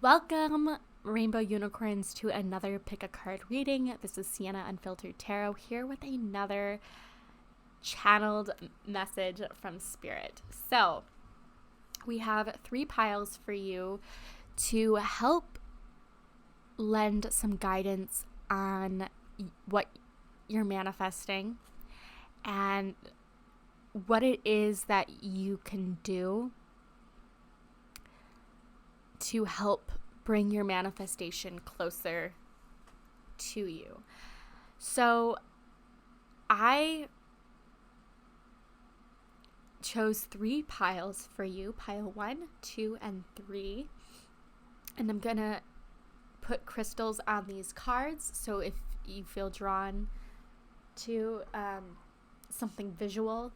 Welcome, Rainbow Unicorns, to another Pick a Card reading. This is Sienna Unfiltered Tarot here with another channeled message from Spirit. So, we have 3 piles for you to help lend some guidance on what you're manifesting and what it is that you can do to help bring your manifestation closer to you. So I chose 3 piles for you, pile 1, 2, and 3. And I'm gonna put crystals on these cards. So if you feel drawn to something visual,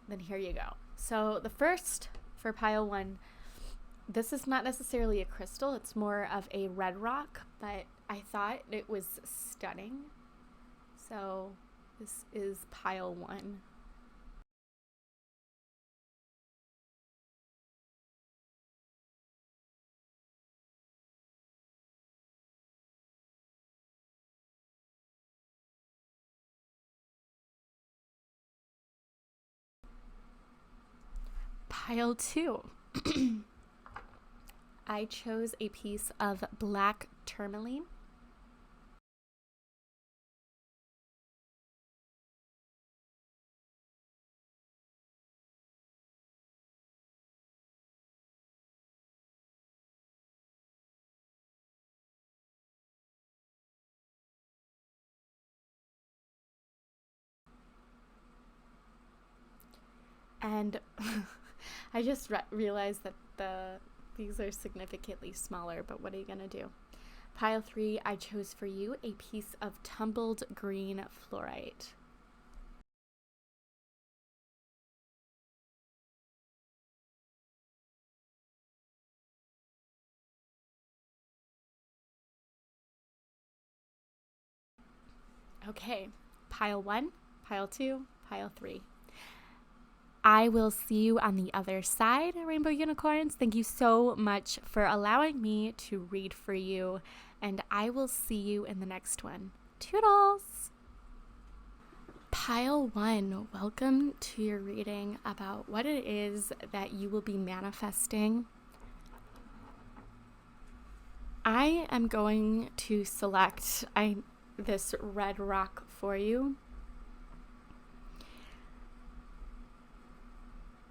then here you go. So the first for pile 1, this is not necessarily a crystal, it's more of a red rock, but I thought it was stunning. So this is pile 1. Pile 2. I chose a piece of black tourmaline. And I just realized that these are significantly smaller, but what are you going to do? Pile 3, I chose for you a piece of tumbled green fluorite. Okay, pile 1, pile 2, pile 3. I will see you on the other side, Rainbow Unicorns. Thank you so much for allowing me to read for you, and I will see you in the next one. Toodles! Pile 1, welcome to your reading about what it is that you will be manifesting. I am going to select this red rock for you.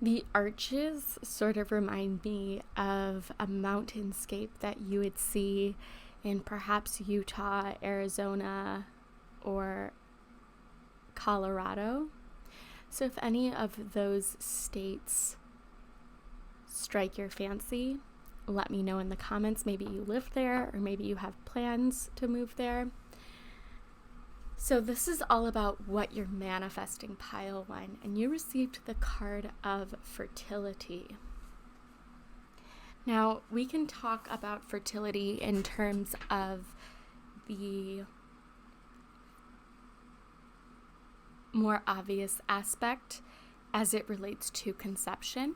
The arches sort of remind me of a mountainscape that you would see in perhaps Utah, Arizona, or Colorado. So if any of those states strike your fancy, let me know in the comments. Maybe you live there, or maybe you have plans to move there. So this is all about what you're manifesting, pile 1, and you received the card of fertility. Now, we can talk about fertility in terms of the more obvious aspect as it relates to conception.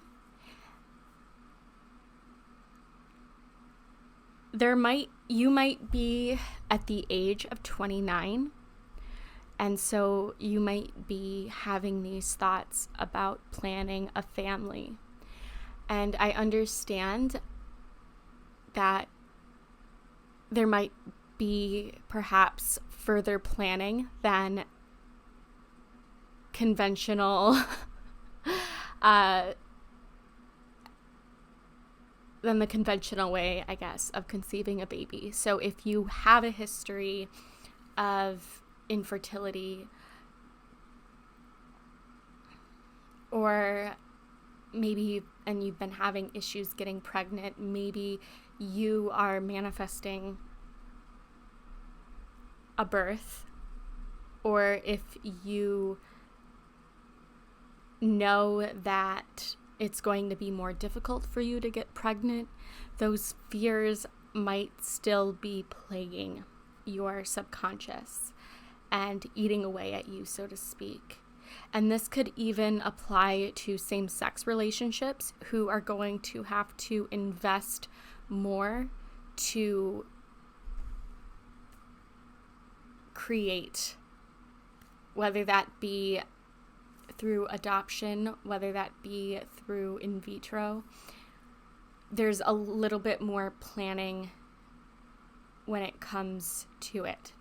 You might be at the age of 29. And so you might be having these thoughts about planning a family. And I understand that there might be perhaps further planning than conventional than the conventional way, I guess, of conceiving a baby. So if you have a history of infertility, or maybe you've been having issues getting pregnant, maybe you are manifesting a birth, or if you know that it's going to be more difficult for you to get pregnant, those fears might still be plaguing your subconscious and eating away at you, so to speak. And this could even apply to same-sex relationships who are going to have to invest more to create, whether that be through adoption, whether that be through in vitro. There's a little bit more planning when it comes to it.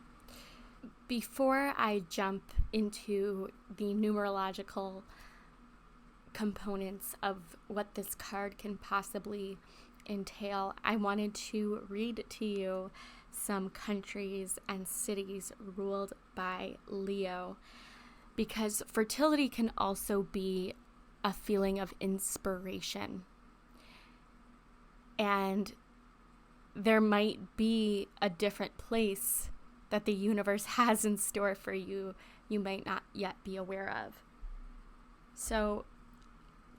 Before I jump into the numerological components of what this card can possibly entail, I wanted to read to you some countries and cities ruled by Leo, because fertility can also be a feeling of inspiration. And there might be a different place that the universe has in store for you, you might not yet be aware of. So,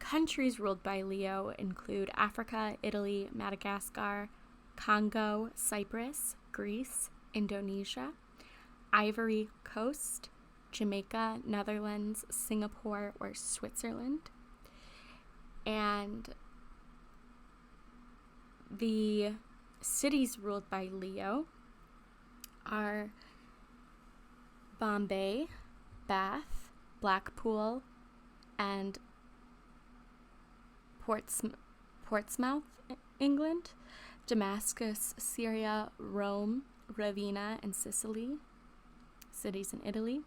countries ruled by Leo include Africa, Italy, Madagascar, Congo, Cyprus, Greece, Indonesia, Ivory Coast, Jamaica, Netherlands, Singapore, or Switzerland. And the cities ruled by Leo are Bombay, Bath, Blackpool, and Portsmouth, England, Damascus, Syria, Rome, Ravenna, and Sicily, cities in Italy,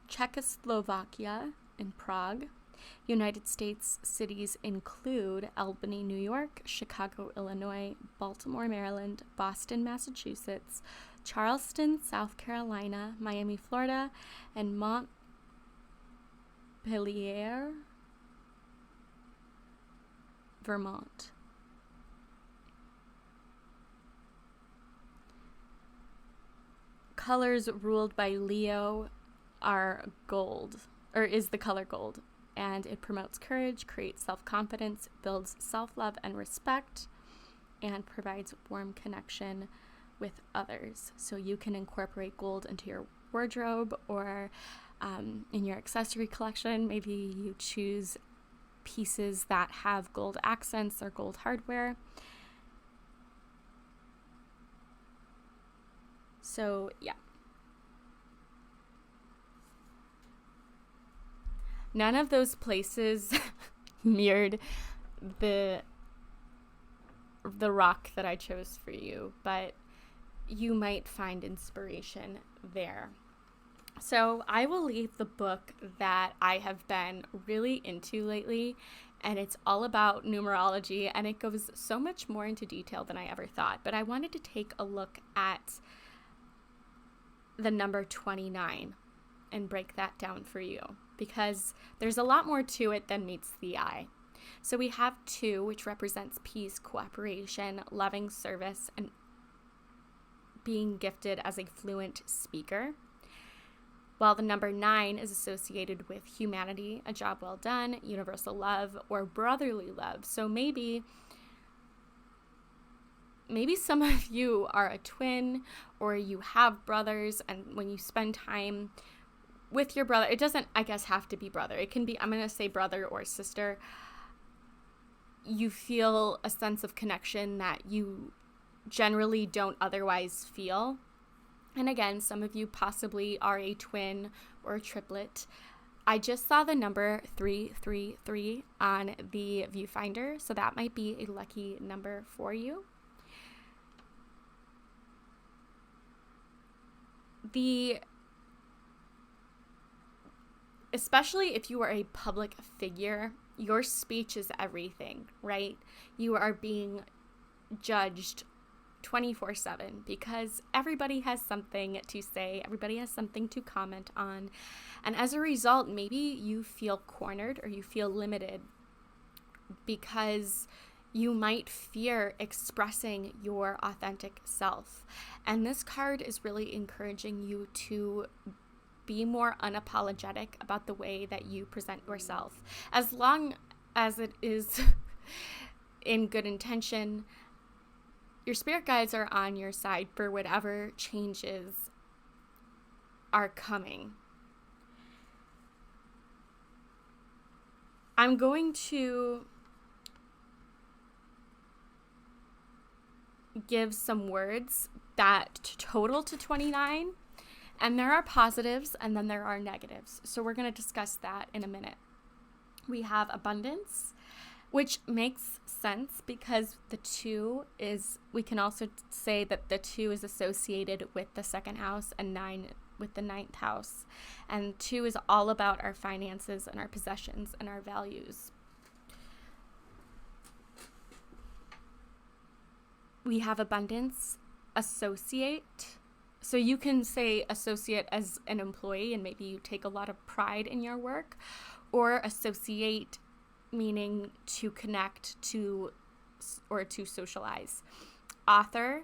Czechoslovakia and Prague. United States cities include Albany, New York, Chicago, Illinois, Baltimore, Maryland, Boston, Massachusetts, Charleston, South Carolina, Miami, Florida, and Montpelier, Vermont. Colors ruled by Leo are gold, or is the color gold, and it promotes courage, creates self-confidence, builds self-love and respect, and provides warm connection with others. So you can incorporate gold into your wardrobe or in your accessory collection. Maybe you choose pieces that have gold accents or gold hardware. So, yeah. None of those places mirrored the rock that I chose for you, but you might find inspiration there. So I will leave the book that I have been really into lately, and it's all about numerology, and it goes so much more into detail than I ever thought. But I wanted to take a look at the number 29 and break that down for you, because there's a lot more to it than meets the eye. So we have 2, which represents peace, cooperation, loving service, and being gifted as a fluent speaker. While the number 9 is associated with humanity, a job well done, universal love, or brotherly love. So maybe some of you are a twin, or you have brothers, and when you spend time with your brother, it doesn't, I guess, have to be brother. It can be, I'm going to say brother or sister. You feel a sense of connection that you generally don't otherwise feel. And again, some of you possibly are a twin or a triplet. I just saw the number 333 on the viewfinder, so that might be a lucky number for you. Especially if you are a public figure, your speech is everything, right? You are being judged 24/7 because everybody has something to say, everybody has something to comment on, and as a result, maybe you feel cornered or you feel limited because you might fear expressing your authentic self. And this card is really encouraging you to be more unapologetic about the way that you present yourself, as long as it is in good intention. Your spirit guides are on your side for whatever changes are coming. I'm going to give some words that total to 29, and there are positives and then there are negatives. So we're going to discuss that in a minute. We have abundance, which makes sense because the 2 is, we can also say that the 2 is associated with the 2nd house and 9 with the 9th house. And 2 is all about our finances and our possessions and our values. We have abundance, associate. So you can say associate as an employee and maybe you take a lot of pride in your work, or associate meaning to connect to or to socialize. Author,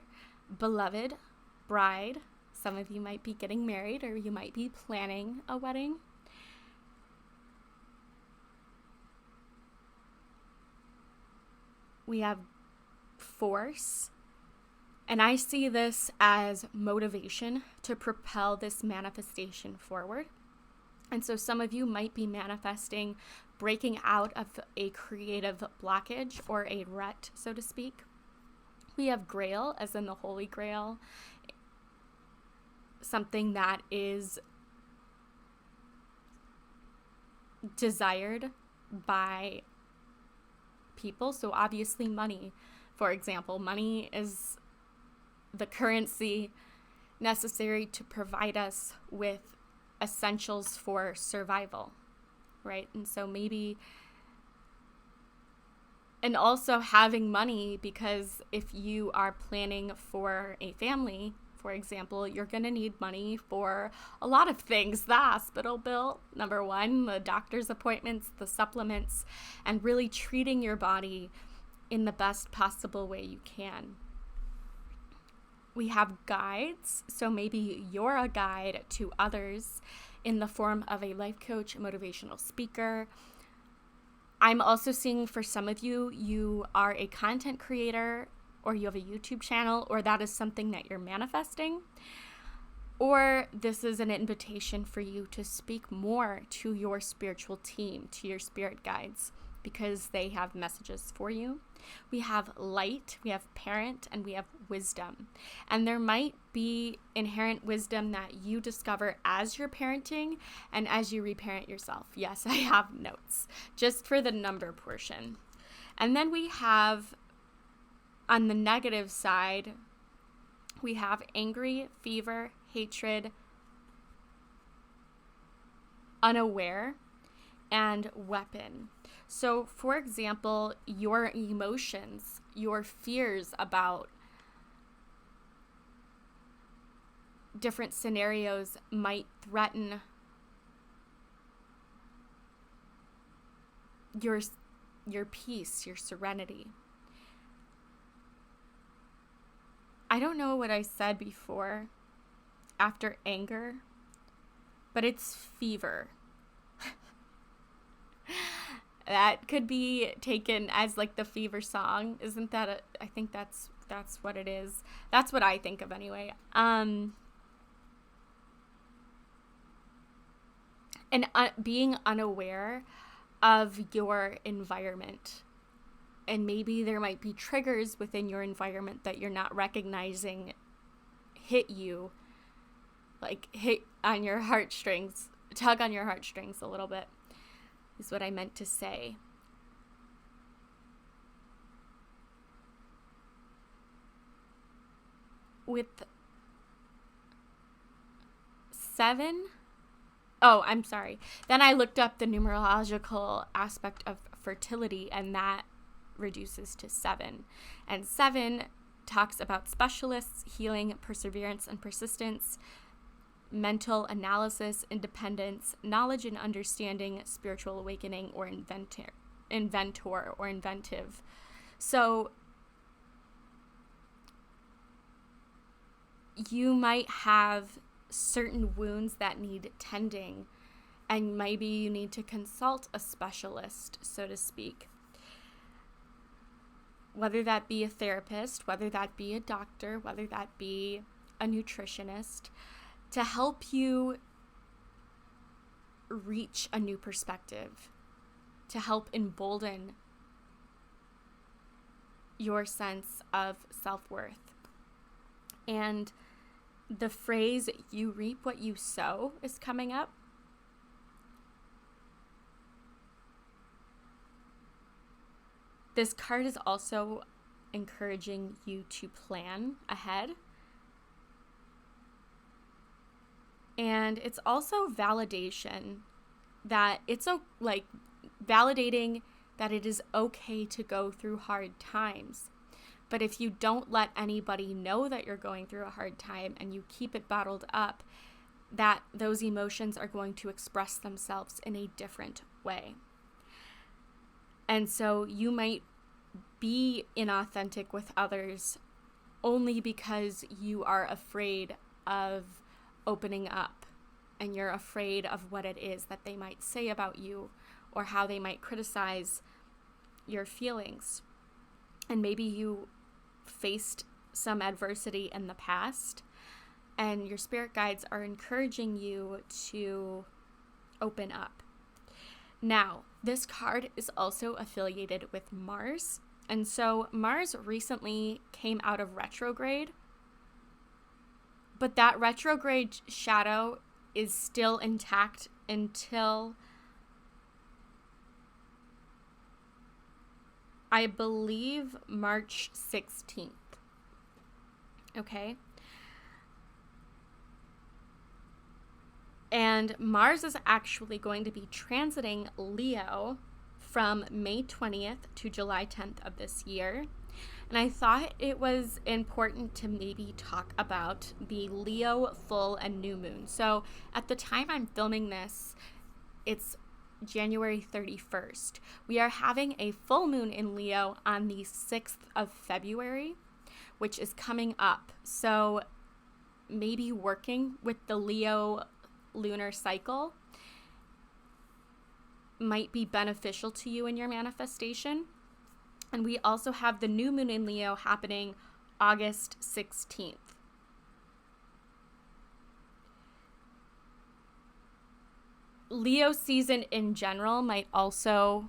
beloved, bride. Some of you might be getting married or you might be planning a wedding. We have force. And I see this as motivation to propel this manifestation forward. And so some of you might be manifesting breaking out of a creative blockage or a rut, so to speak. We have Grail, as in the Holy Grail, something that is desired by people. So obviously money, for example, money is the currency necessary to provide us with essentials for survival, right? And so maybe, and also having money, because if you are planning for a family, for example, you're going to need money for a lot of things. The hospital bill, number 1, the doctor's appointments, the supplements, and really treating your body in the best possible way you can. We have guides, so maybe you're a guide to others in the form of a life coach, a motivational speaker. I'm also seeing for some of you, you are a content creator or you have a YouTube channel, or that is something that you're manifesting. Or this is an invitation for you to speak more to your spiritual team, to your spirit guides, because they have messages for you. We have light, we have parent, and we have wisdom. And there might be inherent wisdom that you discover as you're parenting and as you reparent yourself. Yes, I have notes just for the number portion. And then we have, on the negative side, we have angry, fever, hatred, unaware, and weapon. So, for example, your emotions, your fears about different scenarios might threaten your peace, your serenity. I don't know what I said before after anger, but it's fever. That could be taken as like the fever song. Isn't that I think that's what it is. That's what I think of anyway. And being unaware of your environment. And maybe there might be triggers within your environment that you're not recognizing hit you, like hit on your heartstrings, tug on your heartstrings a little bit, is what I meant to say. With 7, I'm sorry. Then I looked up the numerological aspect of fertility, and that reduces to 7. And 7 talks about specialists, healing, perseverance, and persistence, mental analysis, independence, knowledge and understanding, spiritual awakening, or inventor or inventive. So you might have certain wounds that need tending, and maybe you need to consult a specialist, so to speak. Whether that be a therapist, whether that be a doctor, whether that be a nutritionist, to help you reach a new perspective, to help embolden your sense of self-worth. And the phrase, you reap what you sow, is coming up. This card is also encouraging you to plan ahead. And it's also validation that it's validating that it is okay to go through hard times. But if you don't let anybody know that you're going through a hard time and you keep it bottled up, that those emotions are going to express themselves in a different way. And so you might be inauthentic with others only because you are afraid of opening up, and you're afraid of what it is that they might say about you or how they might criticize your feelings. And maybe you faced some adversity in the past, and your spirit guides are encouraging you to open up. Now, this card is also affiliated with Mars. And so Mars recently came out of retrograde, but that retrograde shadow is still intact until, I believe, March 16th. Okay? And Mars is actually going to be transiting Leo from May 20th to July 10th of this year. And I thought it was important to maybe talk about the Leo full and new moon. So at the time I'm filming this, it's January 31st. We are having a full moon in Leo on the 6th of February, which is coming up. So maybe working with the Leo lunar cycle might be beneficial to you in your manifestation. And we also have the new moon in Leo happening August 16th. Leo season in general might also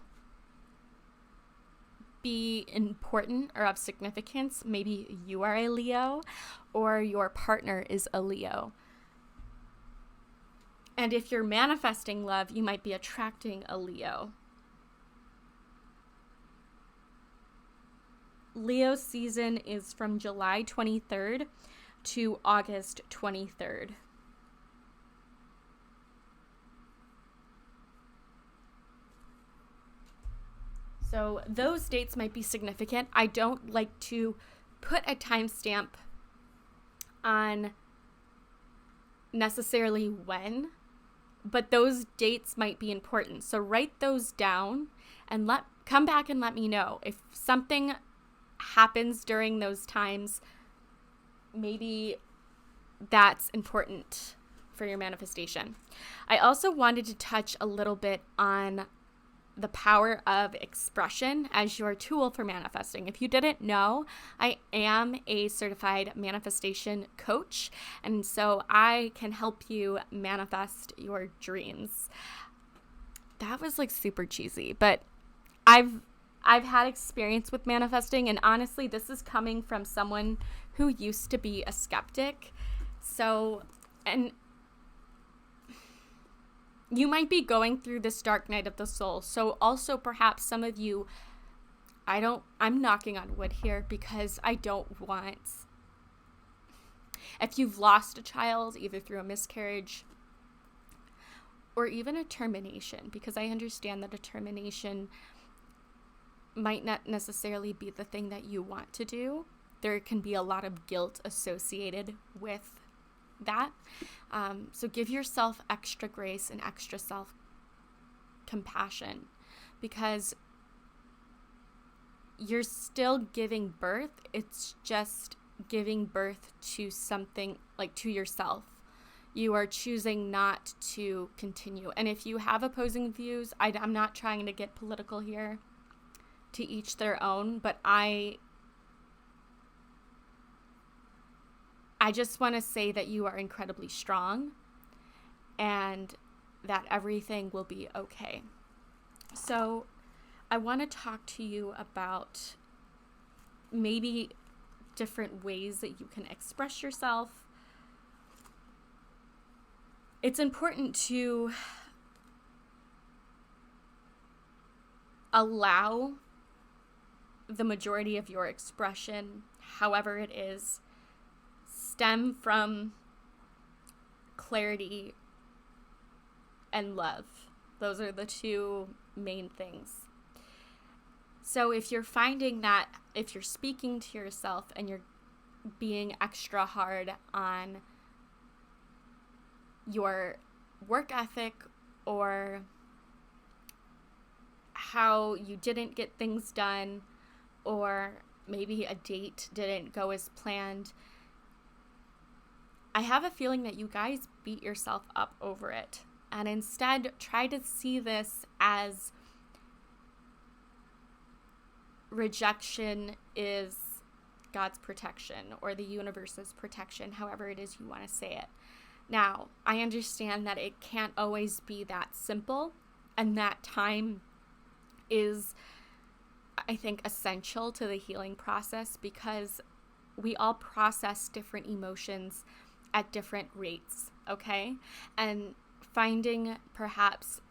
be important or of significance. Maybe you are a Leo or your partner is a Leo. And if you're manifesting love, you might be attracting a Leo. Leo season is from July 23rd to August 23rd. So those dates might be significant. I don't like to put a timestamp on necessarily when, but those dates might be important. So write those down and come back and let me know if something happens during those times. Maybe that's important for your manifestation. I also wanted to touch a little bit on the power of expression as your tool for manifesting. If you didn't know, I am a certified manifestation coach, and so I can help you manifest your dreams. That was like super cheesy, but I've had experience with manifesting, and honestly, this is coming from someone who used to be a skeptic. So, and you might be going through this dark night of the soul. So also perhaps some of you, I'm knocking on wood here because I don't want, if you've lost a child either through a miscarriage or even a termination, because I understand that a termination might not necessarily be the thing that you want to do. There can be a lot of guilt associated with that. So give yourself extra grace and extra self-compassion, because you're still giving birth. It's just giving birth to something, like to yourself. You are choosing not to continue. And if you have opposing views, I'm not trying to get political here, to each their own, but I just want to say that you are incredibly strong and that everything will be okay. So I want to talk to you about maybe different ways that you can express yourself. It's important to allow the majority of your expression, however it is, stem from clarity and love. Those are the two main things. So if you're finding that if you're speaking to yourself and you're being extra hard on your work ethic or how you didn't get things done, or maybe a date didn't go as planned, I have a feeling that you guys beat yourself up over it. And instead, try to see this as rejection is God's protection or the universe's protection, however it is you want to say it. Now, I understand that it can't always be that simple, and that time is, I think, essential to the healing process because we all process different emotions at different rates, okay? And finding perhaps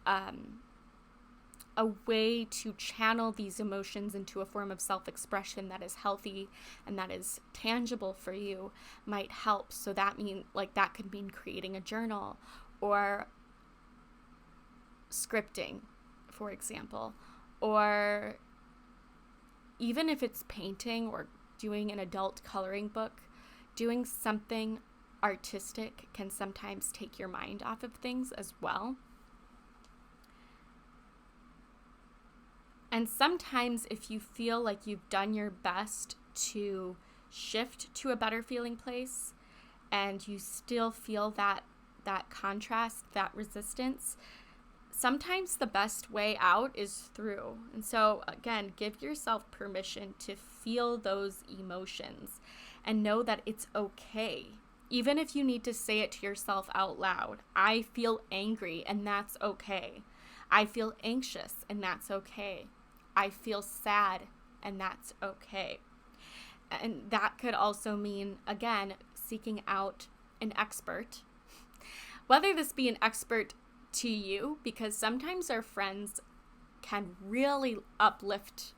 a way to channel these emotions into a form of self-expression that is healthy and that is tangible for you might help. So that could mean creating a journal or scripting, for example, or even if it's painting or doing an adult coloring book, doing something artistic can sometimes take your mind off of things as well. And sometimes if you feel like you've done your best to shift to a better feeling place and you still feel that contrast, that resistance, sometimes the best way out is through. And so again, give yourself permission to feel those emotions and know that it's okay. Even if you need to say it to yourself out loud, I feel angry and that's okay. I feel anxious and that's okay. I feel sad and that's okay. And that could also mean, again, seeking out an expert. Whether this be an expert to you, because sometimes our friends can really uplift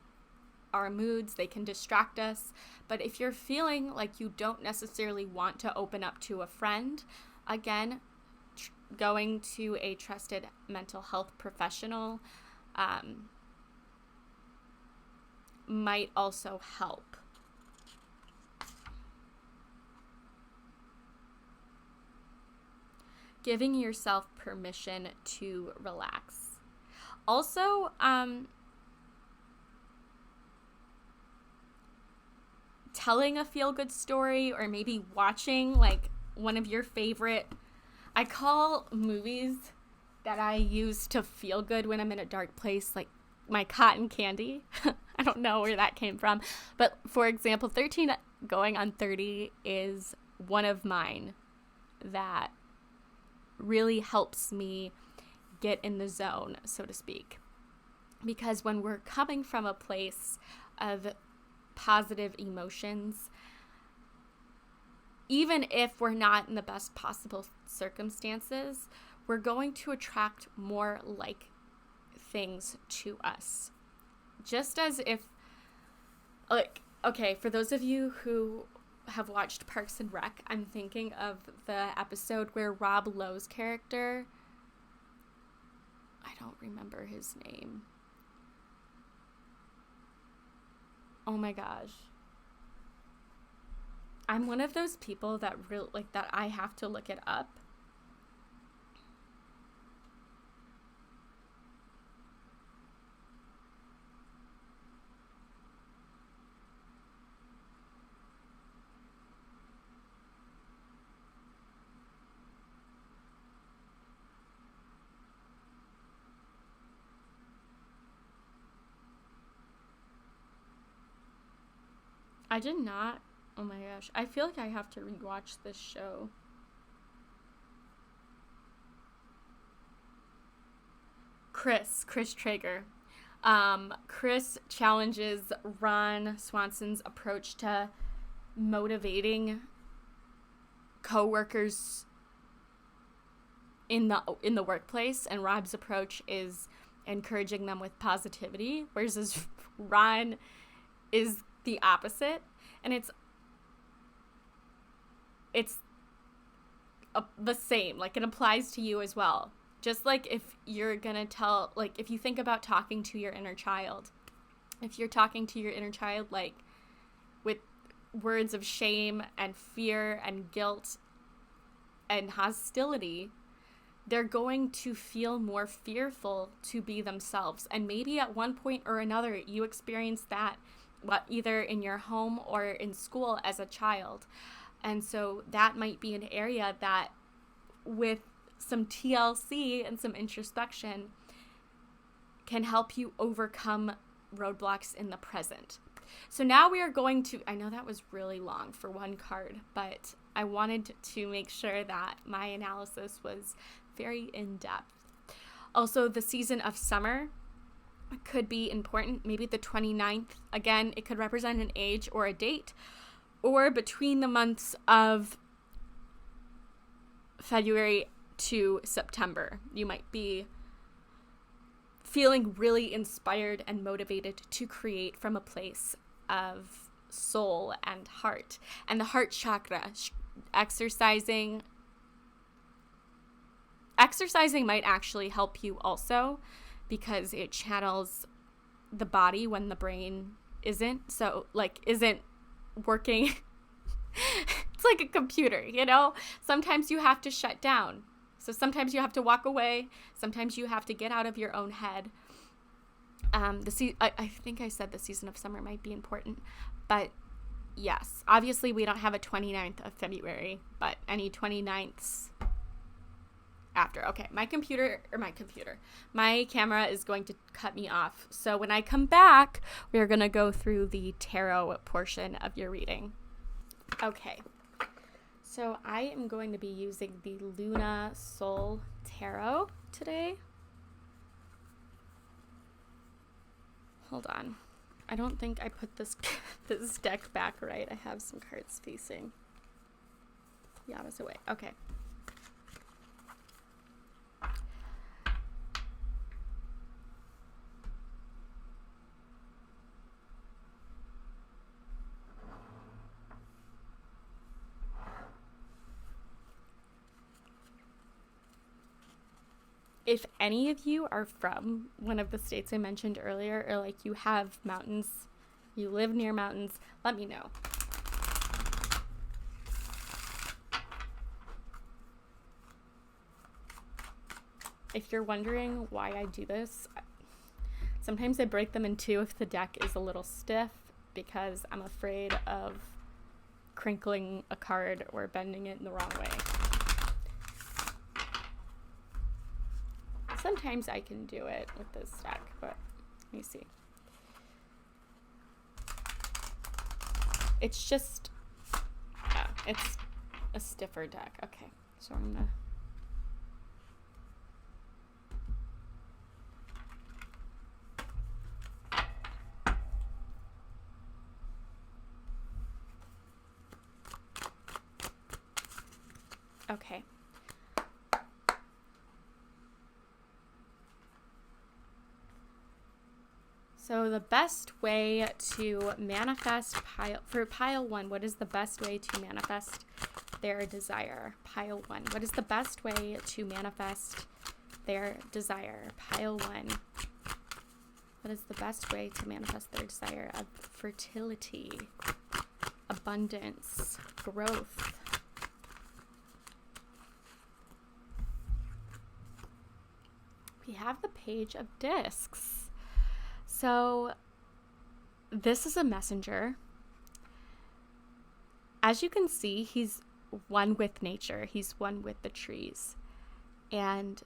our moods, they can distract us. But if you're feeling like you don't necessarily want to open up to a friend, again, going to a trusted mental health professional might also help. Giving yourself permission to relax. Also, telling a feel-good story or maybe watching like one of your favorite, I call movies that I use to feel good when I'm in a dark place, like my cotton candy. I don't know where that came from. But for example, 13 Going on 30 is one of mine that really helps me get in the zone, so to speak. Because when we're coming from a place of positive emotions, even if we're not in the best possible circumstances, we're going to attract more like things to us. Just as if, like, okay, for those of you who have watched Parks and Rec, I'm thinking of the episode where Rob Lowe's character, I don't remember his name. Oh my gosh. I'm one of those people that that I have to look it up. I did not. Oh my gosh. I feel like I have to rewatch this show. Chris Traeger. Chris challenges Ron Swanson's approach to motivating coworkers in the workplace, and Rob's approach is encouraging them with positivity, whereas Ron is the opposite. And it's the same, like it applies to you as well. Just like if you're gonna tell, like if you think about talking to your inner child, if you're talking to your inner child like with words of shame and fear and guilt and hostility, they're going to feel more fearful to be themselves. And maybe at one point or another, you experienced that, either in your home or in school as a child. And so that might be an area that, with some TLC and some introspection, can help you overcome roadblocks in the present. So now we are going to, I know that was really long for one card, but I wanted to make sure that my analysis was very in-depth. Also, the season of summer could be important. Maybe the 29th. Again, it could represent an age or a date, or between the months of February to September. You might be feeling really inspired and motivated to create from a place of soul and heart. And the heart chakra, exercising might actually help you also, because it channels the body when the brain isn't. So, like, isn't working. It's like a computer, you know? Sometimes you have to shut down. So sometimes you have to walk away. Sometimes you have to get out of your own head. I think I said the season of summer might be important. But yes, obviously we don't have a 29th of February, but any 29ths after. Okay, my camera is going to cut me off. So when I come back, we're going to go through the tarot portion of your reading. Okay, so I am going to be using the Luna Soul Tarot today. Hold on. I don't think I put this deck back right. I have some cards facing the opposite way. Okay. If any of you are from one of the states I mentioned earlier, or like you have mountains, you live near mountains, let me know. If you're wondering why I do this, sometimes I break them in two if the deck is a little stiff, because I'm afraid of crinkling a card or bending it in the wrong way. Sometimes I can do it with this deck, but let me see. It's just, it's a stiffer deck. Okay, so I'm gonna. Okay. So the best way to manifest for pile one, what is the best way to manifest their desire? Pile one, what is the best way to manifest their desire? Pile one, what is the best way to manifest their desire of fertility, abundance, growth? We have the Page of Discs. So this is a messenger. As you can see, he's one with nature. He's one with the trees. And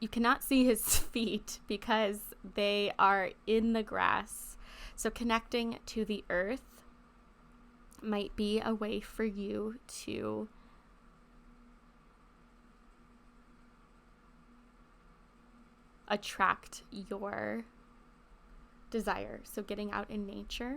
you cannot see his feet because they are in the grass. So connecting to the earth might be a way for you to attract your desire. So getting out in nature.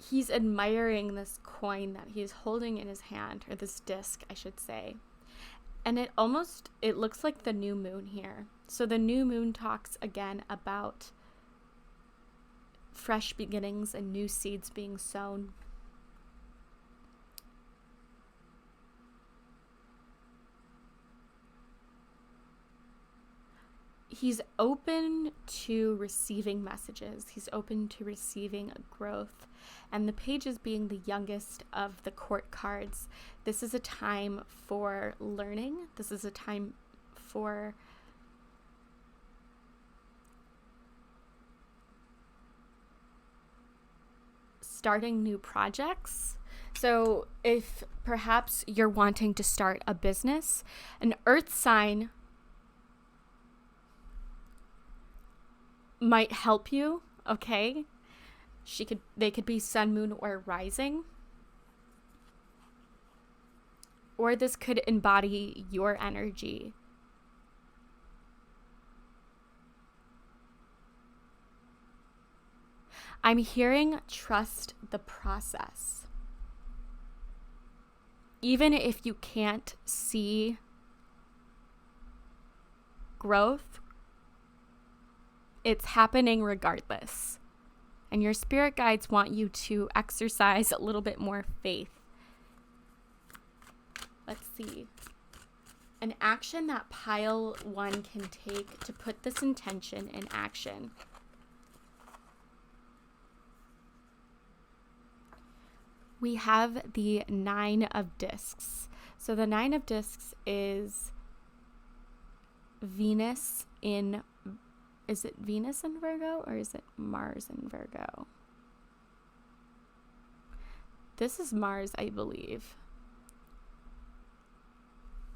he's admiring this coin that he's holding in his hand, or this disc, I should say. And it looks like the new moon here. So the new moon talks again about fresh beginnings and new seeds being sown. He's open to receiving messages. He's open to receiving growth. And the Pages being the youngest of the court cards, this is a time for learning. This is a time for starting new projects. So if perhaps you're wanting to start a business, an earth sign might help you, okay? They could be sun, moon, or rising. Or this could embody your energy. I'm hearing trust the process. Even if you can't see growth, it's happening regardless. And your spirit guides want you to exercise a little bit more faith. Let's see. An action that pile 1 can take to put this intention in action. We have the 9 of discs. So the 9 of discs is Venus in, is it Venus in Virgo or is it Mars in Virgo? This is Mars, I believe.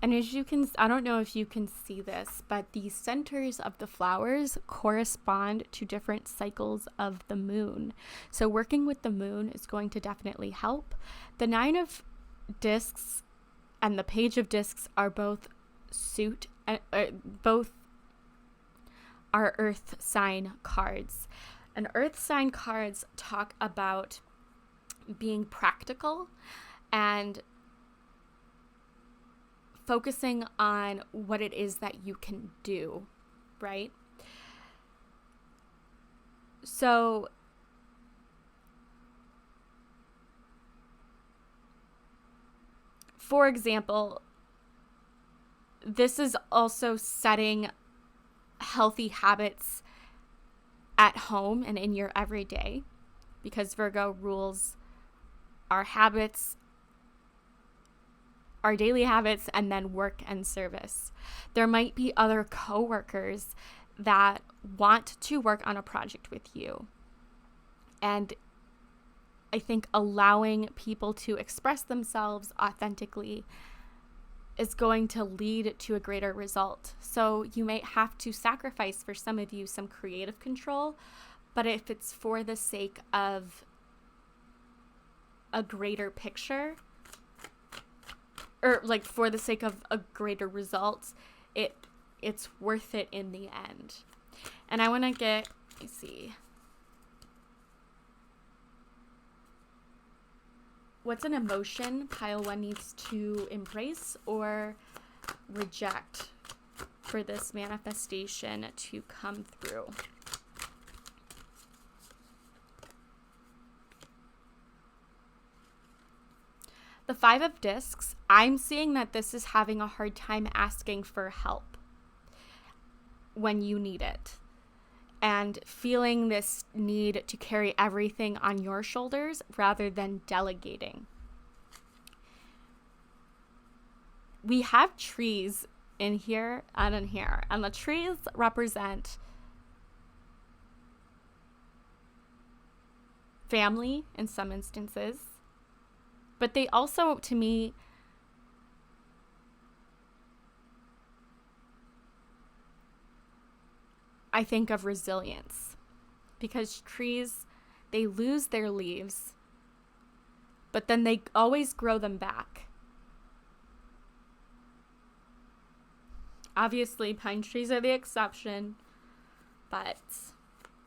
And as you can, I don't know if you can see this, but the centers of the flowers correspond to different cycles of the moon. So working with the moon is going to definitely help. The 9 of discs and the Page of discs are both both are earth sign cards. And earth sign cards talk about being practical and focusing on what it is that you can do, right? So for example, this is also setting healthy habits at home and in your everyday, because Virgo rules our habits, our daily habits, and then work and service. There might be other coworkers that want to work on a project with you. And I think allowing people to express themselves authentically is going to lead to a greater result. So you may have to sacrifice, for some of you, some creative control, but if it's for the sake of a greater picture, or like for the sake of a greater result, it's worth it in the end. And I want to get, let me see. What's an emotion pile 1 needs to embrace or reject for this manifestation to come through? The 5 of discs, I'm seeing that this is having a hard time asking for help when you need it, and feeling this need to carry everything on your shoulders rather than delegating. We have trees in here and in here, and the trees represent family in some instances, but they also, to me, I think of resilience, because trees, they lose their leaves, but then they always grow them back. Obviously, pine trees are the exception, but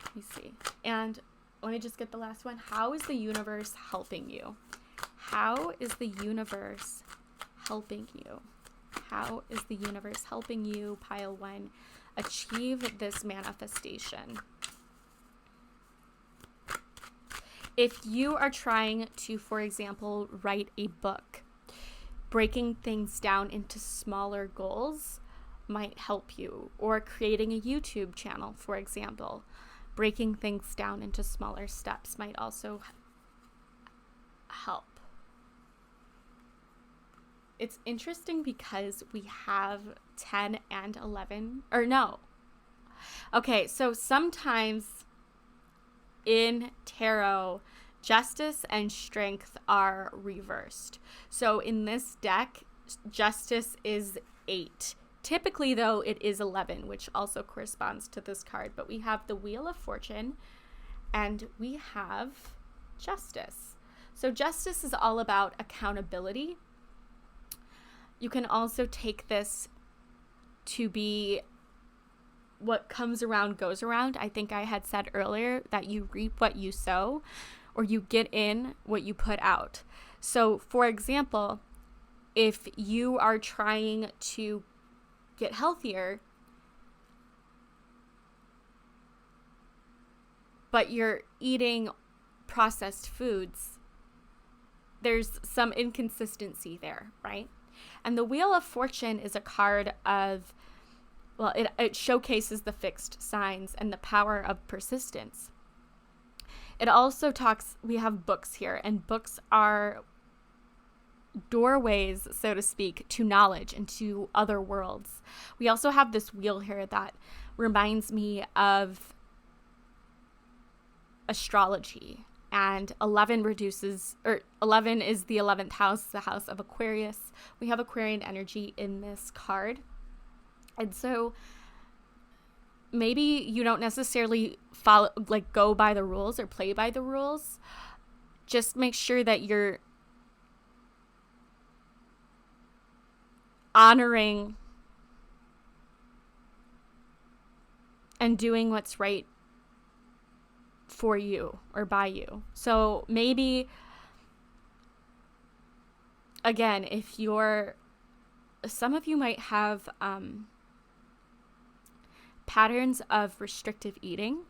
let me see. And let me just get the last one. How is the universe helping you? How is the universe helping you? How is the universe helping you, pile 1, achieve this manifestation? If you are trying to, for example, write a book, breaking things down into smaller goals might help you. Or creating a YouTube channel, for example, breaking things down into smaller steps might also help. It's interesting because we have 10 and 11, or no. Okay, so sometimes in tarot, justice and strength are reversed. So in this deck, justice is 8. Typically, though, it is 11, which also corresponds to this card. But we have the Wheel of Fortune and we have justice. So justice is all about accountability. You can also take this to be what comes around goes around. I think I had said earlier that you reap what you sow, or you get in what you put out. So, for example, if you are trying to get healthier, but you're eating processed foods, there's some inconsistency there, right? And the Wheel of Fortune is a card of, well, it showcases the fixed signs and the power of persistence. It also talks, we have books here, and books are doorways, so to speak, to knowledge and to other worlds. We also have this wheel here that reminds me of astrology. And 11 is the 11th house, the house of Aquarius. We have Aquarian energy in this card. And so maybe you don't necessarily go by the rules or play by the rules. Just make sure that you're honoring and doing what's right for you or by you. So maybe, again, some of you might have patterns of restrictive eating.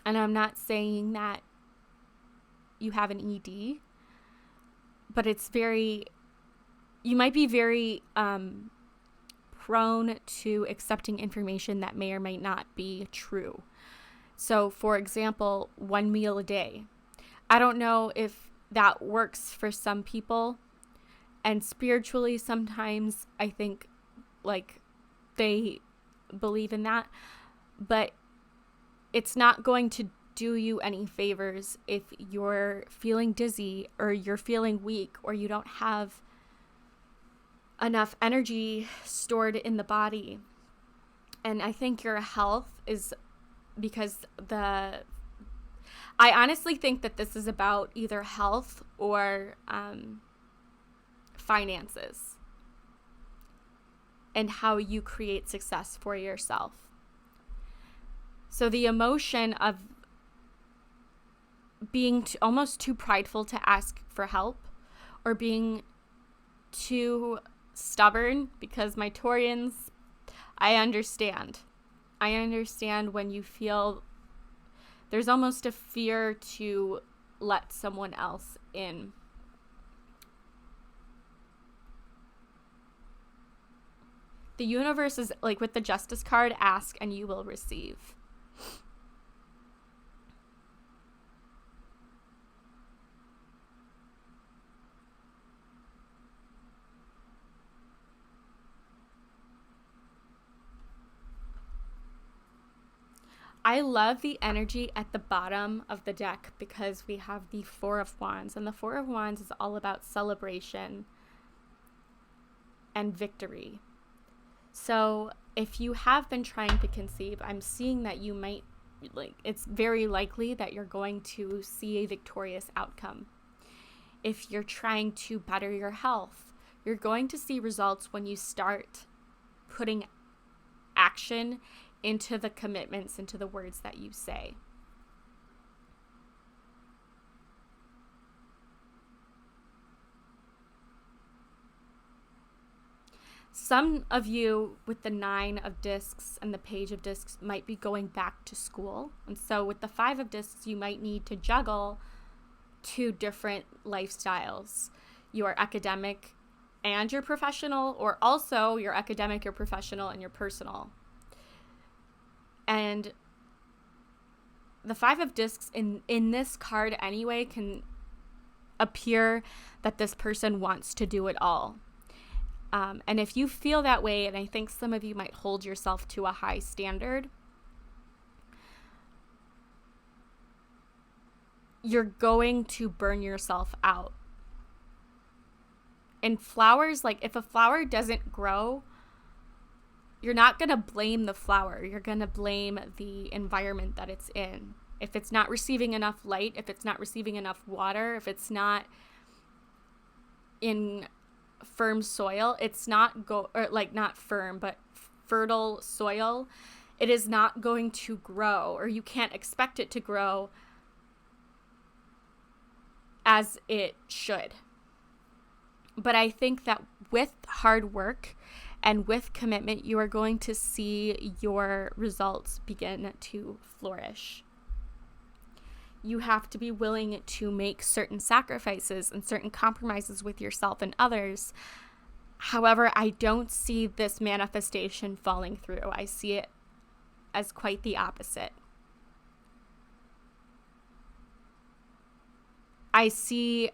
And I'm not saying that you have an ED, but you might be very prone to accepting information that may or may not be true. So, for example, 1 meal a day. I don't know if that works for some people. And spiritually, sometimes I think they believe in that. But it's not going to do you any favors if you're feeling dizzy or you're feeling weak or you don't have enough energy stored in the body. And I think your health is because I honestly think that this is about either health or finances and how you create success for yourself. So the emotion of being almost too prideful to ask for help, or being too stubborn, because my Taurians, I understand when you feel there's almost a fear to let someone else in. The universe is with the Justice card, ask and you will receive. I love the energy at the bottom of the deck because we have the Four of Wands, and the Four of Wands is all about celebration and victory. So if you have been trying to conceive, I'm seeing that you might, it's very likely that you're going to see a victorious outcome. If you're trying to better your health, you're going to see results when you start putting action into the commitments, into the words that you say. Some of you with the 9 of discs and the page of discs might be going back to school. And so with the 5 of discs, you might need to juggle 2 different lifestyles, your academic and your professional, or also your academic, your professional, and your personal. And the 5 of discs in this card anyway can appear that this person wants to do it all. And if you feel that way, and I think some of you might hold yourself to a high standard, you're going to burn yourself out. And flowers, like if a flower doesn't grow, you're not going to blame the flower. You're going to blame the environment that it's in. If it's not receiving enough light, if it's not receiving enough water, if it's not in firm soil, it's not not firm, but fertile soil, it is not going to grow, or you can't expect it to grow as it should. But I think that with hard work and with commitment, you are going to see your results begin to flourish. You have to be willing to make certain sacrifices and certain compromises with yourself and others. However, I don't see this manifestation falling through. I see it as quite the opposite. I see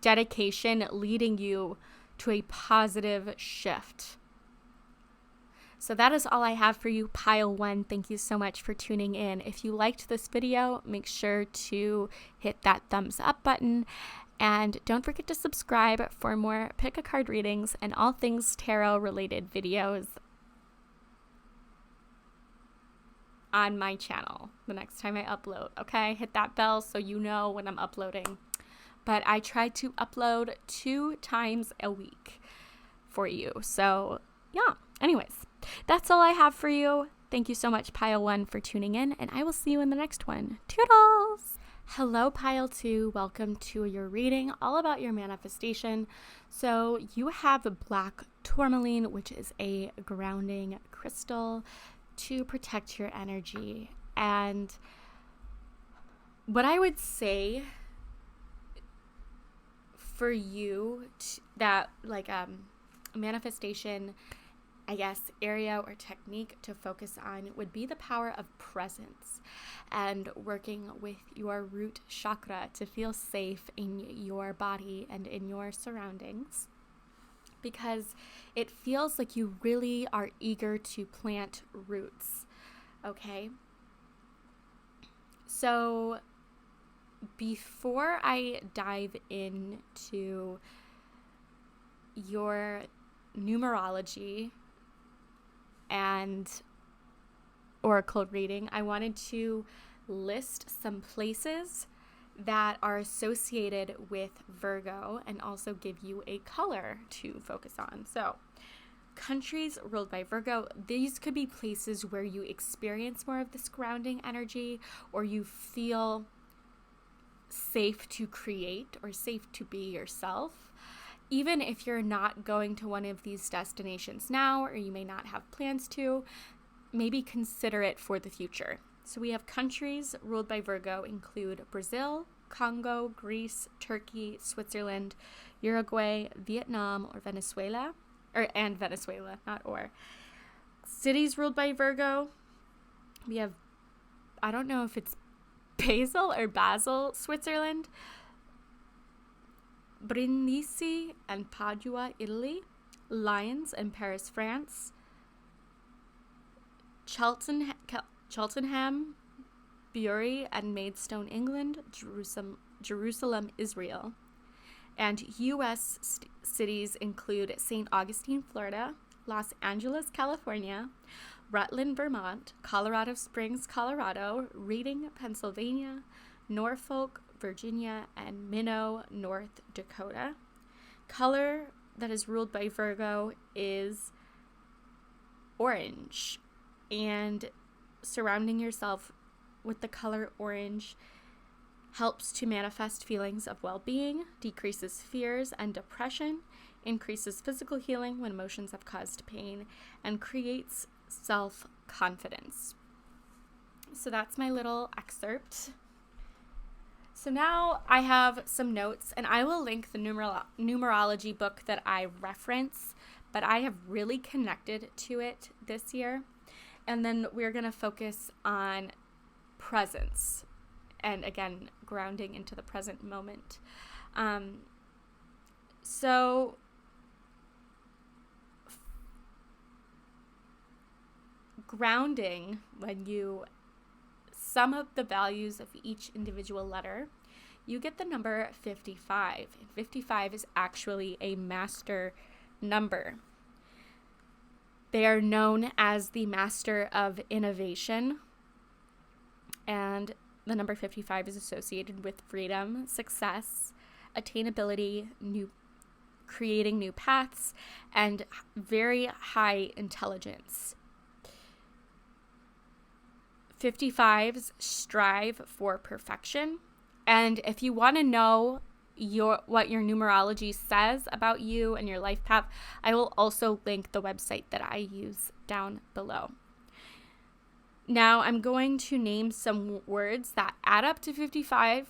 dedication leading you to a positive shift. So that is all I have for you, Pile 1. Thank you so much for tuning in. If you liked this video, make sure to hit that thumbs up button. And don't forget to subscribe for more pick a card readings and all things tarot related videos on my channel the next time I upload. Okay, hit that bell so you know when I'm uploading. But I try to upload 2 times a week for you. So yeah, anyways, that's all I have for you. Thank you so much, Pile 1, for tuning in, and I will see you in the next one. Toodles! Hello, Pile 2. Welcome to your reading all about your manifestation. So you have black tourmaline, which is a grounding crystal to protect your energy. And what I would say for you that manifestation, I guess, area or technique to focus on would be the power of presence and working with your root chakra to feel safe in your body and in your surroundings, because it feels like you really are eager to plant roots. Okay? So before I dive into your numerology and oracle reading, I wanted to list some places that are associated with Virgo and also give you a color to focus on. So, countries ruled by Virgo, these could be places where you experience more of this grounding energy, or you feel safe to create or safe to be yourself. Even if you're not going to one of these destinations now, or you may not have plans to, maybe consider it for the future. So we have countries ruled by Virgo include Brazil, Congo, Greece, Turkey, Switzerland, Uruguay, Vietnam, or Venezuela, and Venezuela, not or. Cities ruled by Virgo, we have, I don't know if it's Basel, Switzerland, Brindisi and Padua, Italy, Lyons and Paris, France, Cheltenham, Bury and Maidstone, England, Jerusalem, Israel. And U.S. cities include St. Augustine, Florida, Los Angeles, California, Rutland, Vermont, Colorado Springs, Colorado, Reading, Pennsylvania, Norfolk, Virginia, and Minot, North Dakota. Color that is ruled by Virgo is orange, and surrounding yourself with the color orange helps to manifest feelings of well-being, decreases fears and depression, increases physical healing when emotions have caused pain, and creates self-confidence. So that's my little excerpt. So now I have some notes, and I will link the numerology book that I reference, but I have really connected to it this year. And then we're going to focus on presence, and again, grounding into the present moment. So grounding, when you sum up the values of each individual letter, you get the number 55. And 55 is actually a master number. They are known as the master of innovation, and the number 55 is associated with freedom, success, attainability, creating new paths, and very high intelligence. 55s strive for perfection, and if you want to know what your numerology says about you and your life path, I will also link the website that I use down below. Now I'm going to name some words that add up to 55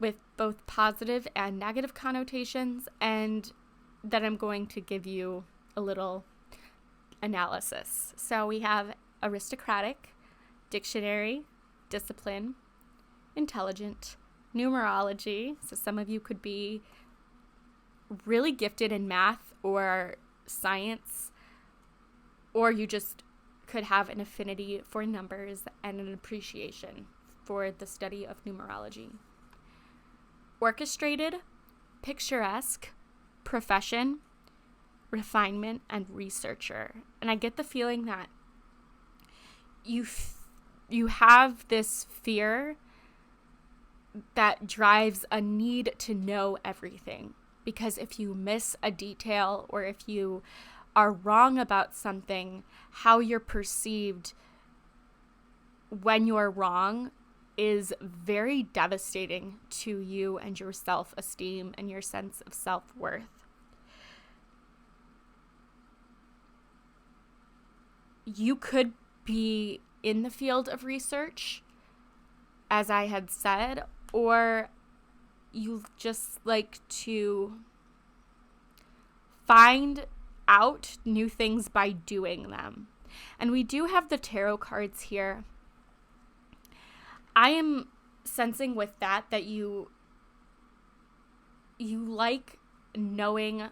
with both positive and negative connotations, and then I'm going to give you a little analysis. So we have aristocratic, dictionary, discipline, intelligent, numerology. So some of you could be really gifted in math or science, or you just could have an affinity for numbers and an appreciation for the study of numerology. Orchestrated, picturesque, profession, refinement, and researcher. And I get the feeling that you have this fear that drives a need to know everything, because if you miss a detail or if you are wrong about something, how you're perceived when you're wrong is very devastating to you and your self-esteem and your sense of self-worth. You could be in the field of research, as I had said, or you just like to find out new things by doing them. And we do have the tarot cards here. I am sensing with that you like knowing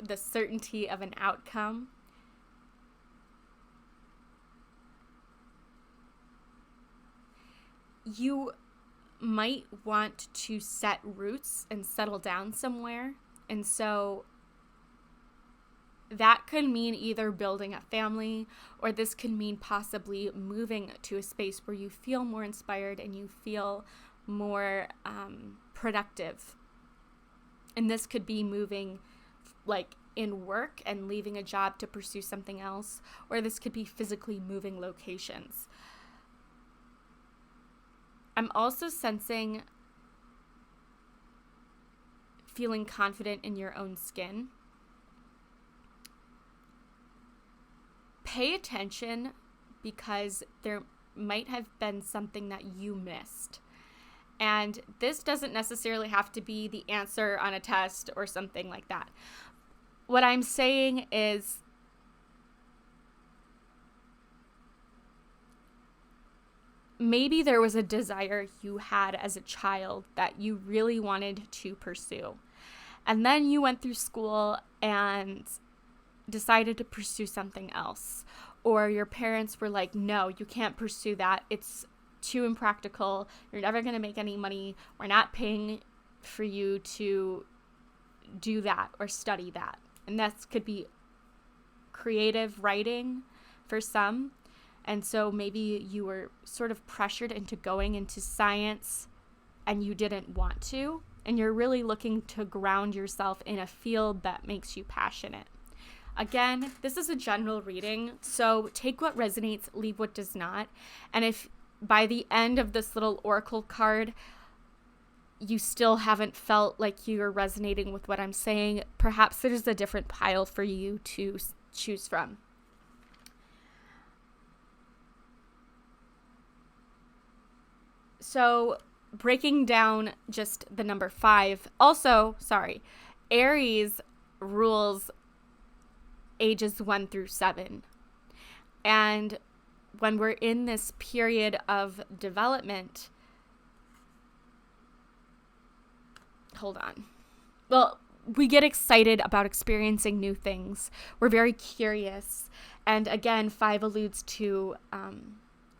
the certainty of an outcome. You might want to set roots and settle down somewhere. And so that could mean either building a family, or this could mean possibly moving to a space where you feel more inspired and you feel more productive. And this could be moving like in work and leaving a job to pursue something else, or this could be physically moving locations. I'm also sensing feeling confident in your own skin. Pay attention, because there might have been something that you missed. And this doesn't necessarily have to be the answer on a test or something like that. What I'm saying is, maybe there was a desire you had as a child that you really wanted to pursue. And then you went through school and decided to pursue something else. Or your parents were like, no, you can't pursue that. It's too impractical. You're never going to make any money. We're not paying for you to do that or study that. And that could be creative writing for some. And so maybe you were sort of pressured into going into science and you didn't want to. And you're really looking to ground yourself in a field that makes you passionate. Again, this is a general reading, so take what resonates, leave what does not. And if by the end of this little oracle card, you still haven't felt like you're resonating with what I'm saying, perhaps there's a different pile for you to choose from. So breaking down just the number 5, Aries rules ages 1 through 7. And when we're in this period of development, we get excited about experiencing new things. We're very curious. And again, 5 alludes to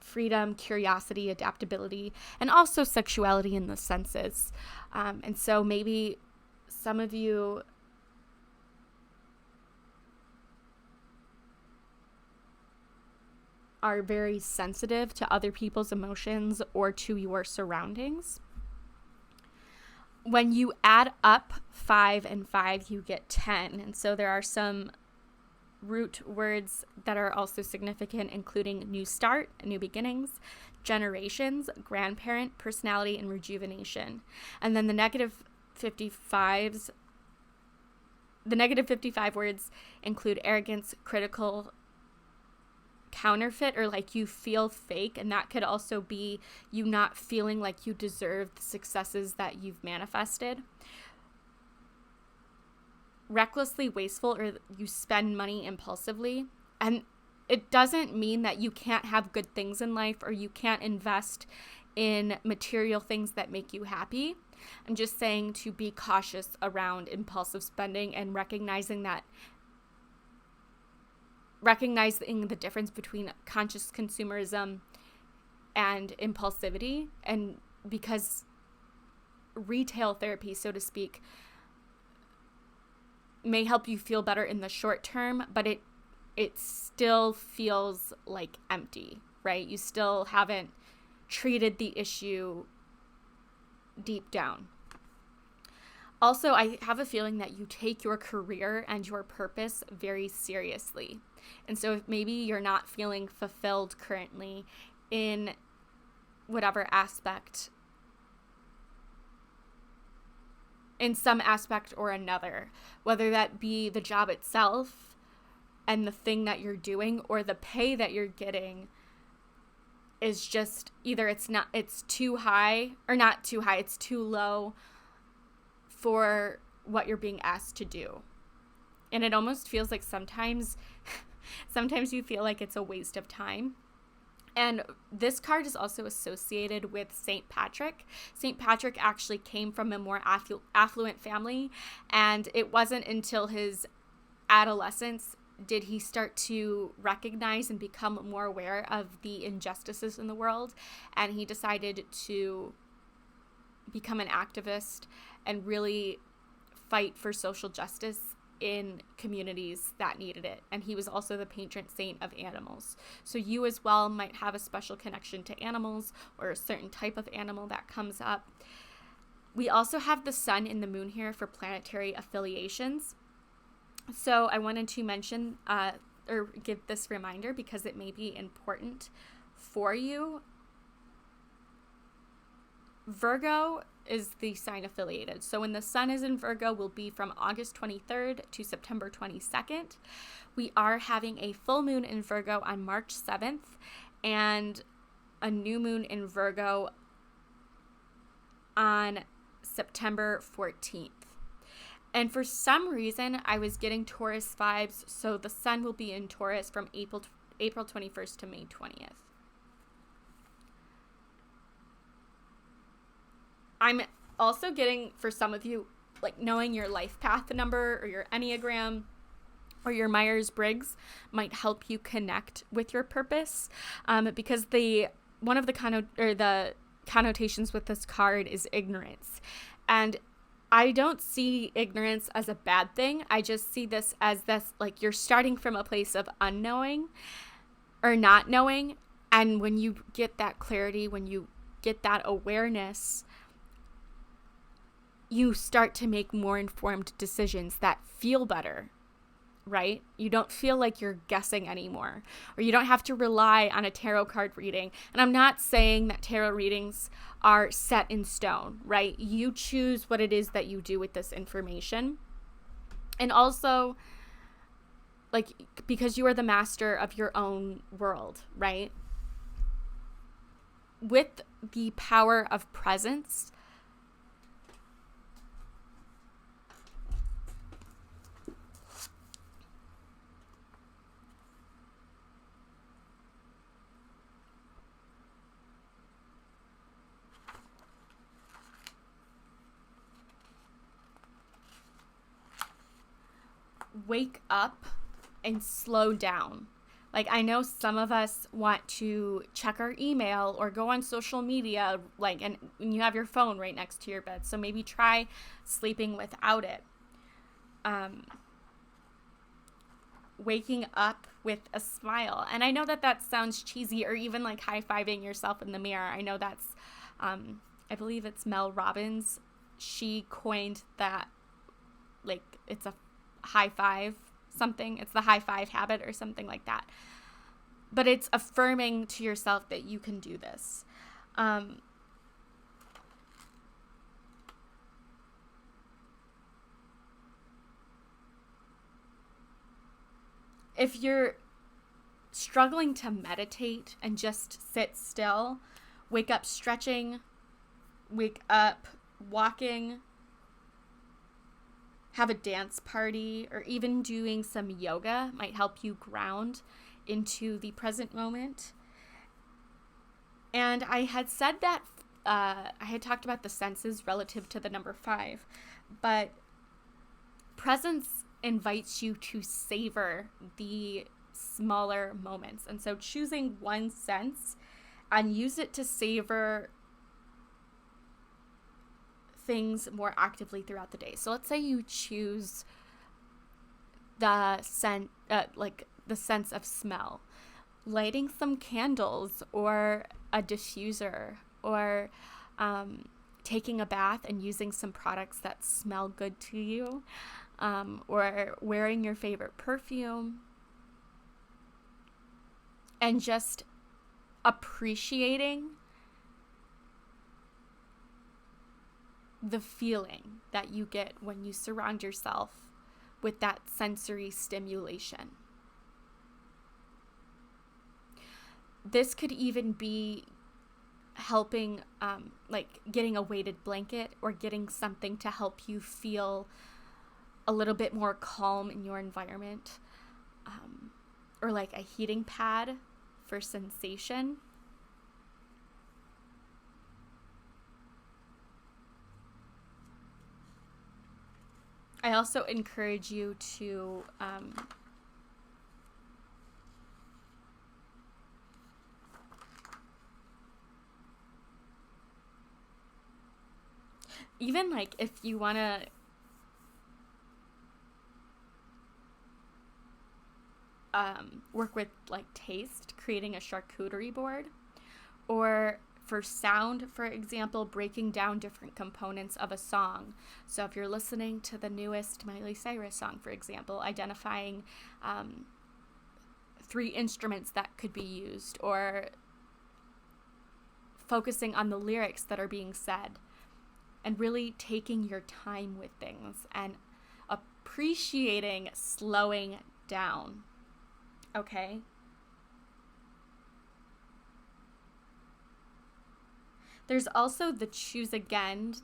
freedom, curiosity, adaptability, and also sexuality in the senses. And so maybe some of you are very sensitive to other people's emotions or to your surroundings. When you add up 5 and 5, you get 10. And so there are some root words that are also significant, including new start, new beginnings, generations, grandparent, personality, and rejuvenation. And then the negative 55 words include arrogance, critical, counterfeit, or like you feel fake. And that could also be you not feeling like you deserve the successes that you've manifested. Recklessly wasteful, or you spend money impulsively. And it doesn't mean that you can't have good things in life or you can't invest in material things that make you happy. I'm just saying to be cautious around impulsive spending and recognizing the difference between conscious consumerism and impulsivity. And because retail therapy, so to speak, may help you feel better in the short term, but it still feels like empty, right? You still haven't treated the issue deep down. Also, I have a feeling that you take your career and your purpose very seriously. And so if maybe you're not feeling fulfilled currently in whatever aspect, in some aspect or another, whether that be the job itself and the thing that you're doing, or the pay that you're getting is just either it's too high, or not too high, it's too low for what you're being asked to do. And it almost feels like sometimes you feel like it's a waste of time. And this card is also associated with St. Patrick. St. Patrick actually came from a more affluent family, and it wasn't until his adolescence did he start to recognize and become more aware of the injustices in the world, and he decided to become an activist and really fight for social justice in communities that needed it. And he was also the patron saint of animals. So you as well might have a special connection to animals, or a certain type of animal that comes up. We also have the sun and the moon here for planetary affiliations. So I wanted to mention or give this reminder because it may be important for you. Virgo is the sign affiliated. So when the sun is in Virgo, will be from August 23rd to September 22nd. We are having a full moon in Virgo on March 7th and a new moon in Virgo on September 14th. And for some reason, I was getting Taurus vibes, so the sun will be in Taurus from April 21st to May 20th. I'm also getting, for some of you, like knowing your life path number or your Enneagram or your Myers-Briggs might help you connect with your purpose, because one of the connotations with this card is ignorance. And I don't see ignorance as a bad thing. I just see this as like you're starting from a place of unknowing or not knowing. And when you get that clarity, when you get that awareness, you start to make more informed decisions that feel better. right? You don't feel like you're guessing anymore, or you don't have to rely on a tarot card reading. And I'm not saying that tarot readings are set in stone, right? You choose what it is that you do with this information. And also, like, because you are the master of your own world, right? With the power of presence, wake up and slow down. Like, I know some of us want to check our email or go on social media, like, and you have your phone right next to your bed. So maybe try sleeping without it. Waking up with a smile. And I know that that sounds cheesy, or even like high-fiving yourself in the mirror. I know that's, I believe it's Mel Robbins. She coined that, like, it's a high five something. It's the high five habit or something like that. But it's affirming to yourself that you can do this. If you're struggling to meditate and just sit still, wake up stretching, wake up walking, have a dance party, or even doing some yoga might help you ground into the present moment. And I had said that I had talked about the senses relative to the number 5, but presence invites you to savor the smaller moments. And so choosing one sense and use it to savor things more actively throughout the day. So let's say you choose the scent, the sense of smell, lighting some candles or a diffuser, or taking a bath and using some products that smell good to you, or wearing your favorite perfume, and just appreciating the feeling that you get when you surround yourself with that sensory stimulation. This could even be helping, like getting a weighted blanket or getting something to help you feel a little bit more calm in your environment, or like a heating pad for sensation. I also encourage you to even like if you want to work with like taste, creating a charcuterie board, or for sound, for example, breaking down different components of a song. So if you're listening to the newest Miley Cyrus song, for example, identifying 3 instruments that could be used, or focusing on the lyrics that are being said, and really taking your time with things and appreciating slowing down. Okay? There's also the choose again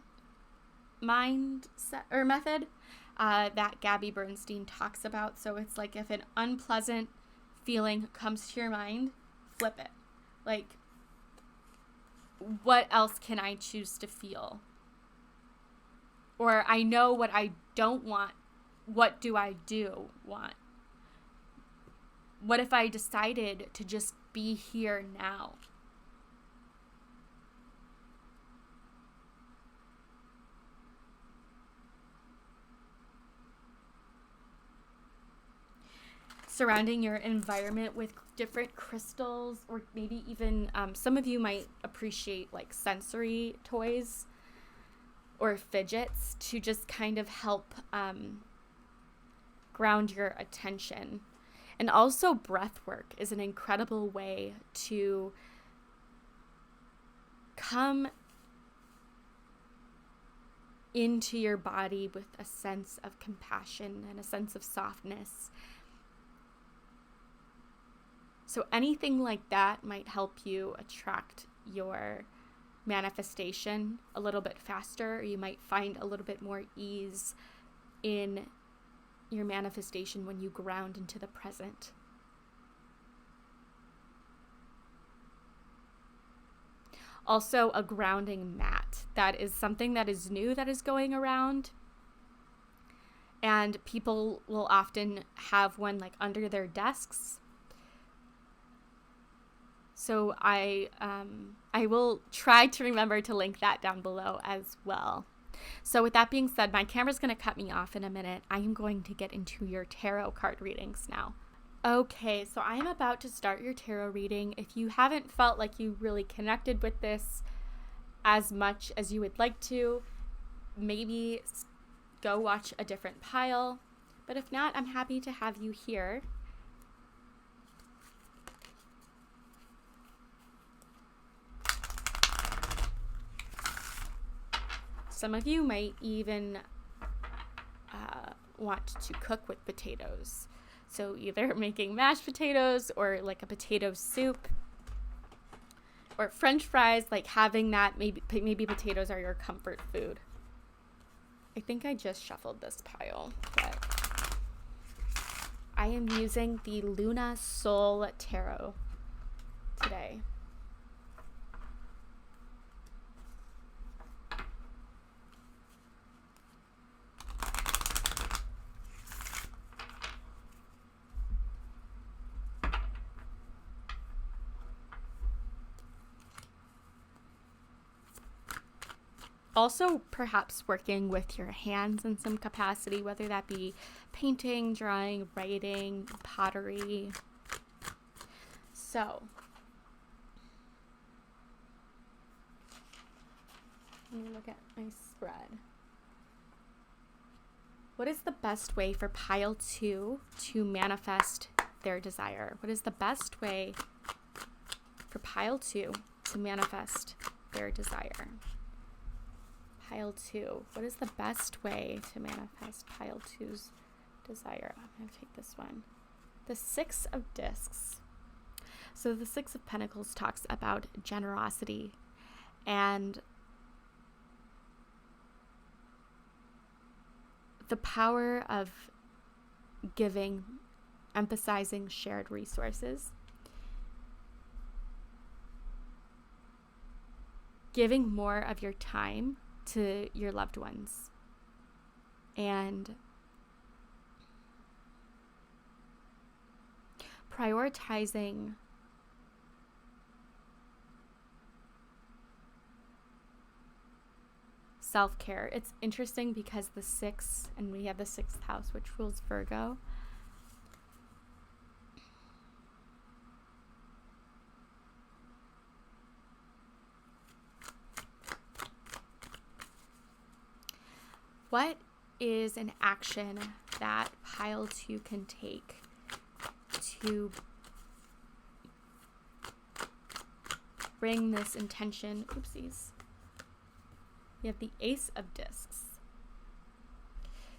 mindset or method that Gabby Bernstein talks about. So it's like if an unpleasant feeling comes to your mind, flip it. Like, what else can I choose to feel? Or I know what I don't want. What do I want? What if I decided to just be here now? Surrounding your environment with different crystals, or maybe even some of you might appreciate like sensory toys or fidgets to just kind of help ground your attention. And also breath work is an incredible way to come into your body with a sense of compassion and a sense of softness. So anything like that might help you attract your manifestation a little bit faster, or you might find a little bit more ease in your manifestation when you ground into the present. Also, a grounding mat. That is something that is new that is going around. And people will often have one like under their desks. So I will try to remember to link that down below as well. So with that being said, my camera's going to cut me off in a minute. I am going to get into your tarot card readings now. Okay, so I am about to start your tarot reading. If you haven't felt like you really connected with this as much as you would like to, maybe go watch a different pile. But if not, I'm happy to have you here. Some of you might even want to cook with potatoes. So either making mashed potatoes or like a potato soup or French fries, like having that, maybe potatoes are your comfort food. I think I just shuffled this pile, but I am using the Luna Soul Tarot today. Also, perhaps working with your hands in some capacity, whether that be painting, drawing, writing, pottery. So, let me look at my spread. What is the best way for pile 2 to manifest their desire? What is the best way for pile 2 to manifest their desire? Pile 2. What is the best way to manifest pile 2's desire? I'm going to take this one. The 6 of Discs. So the 6 of Pentacles talks about generosity and the power of giving, emphasizing shared resources. Giving more of your time to your loved ones and prioritizing self-care. It's interesting because the 6, and we have the 6th house, which rules Virgo. What is an action that pile 2 can take to bring this intention? Oopsies. We have the Ace of Discs.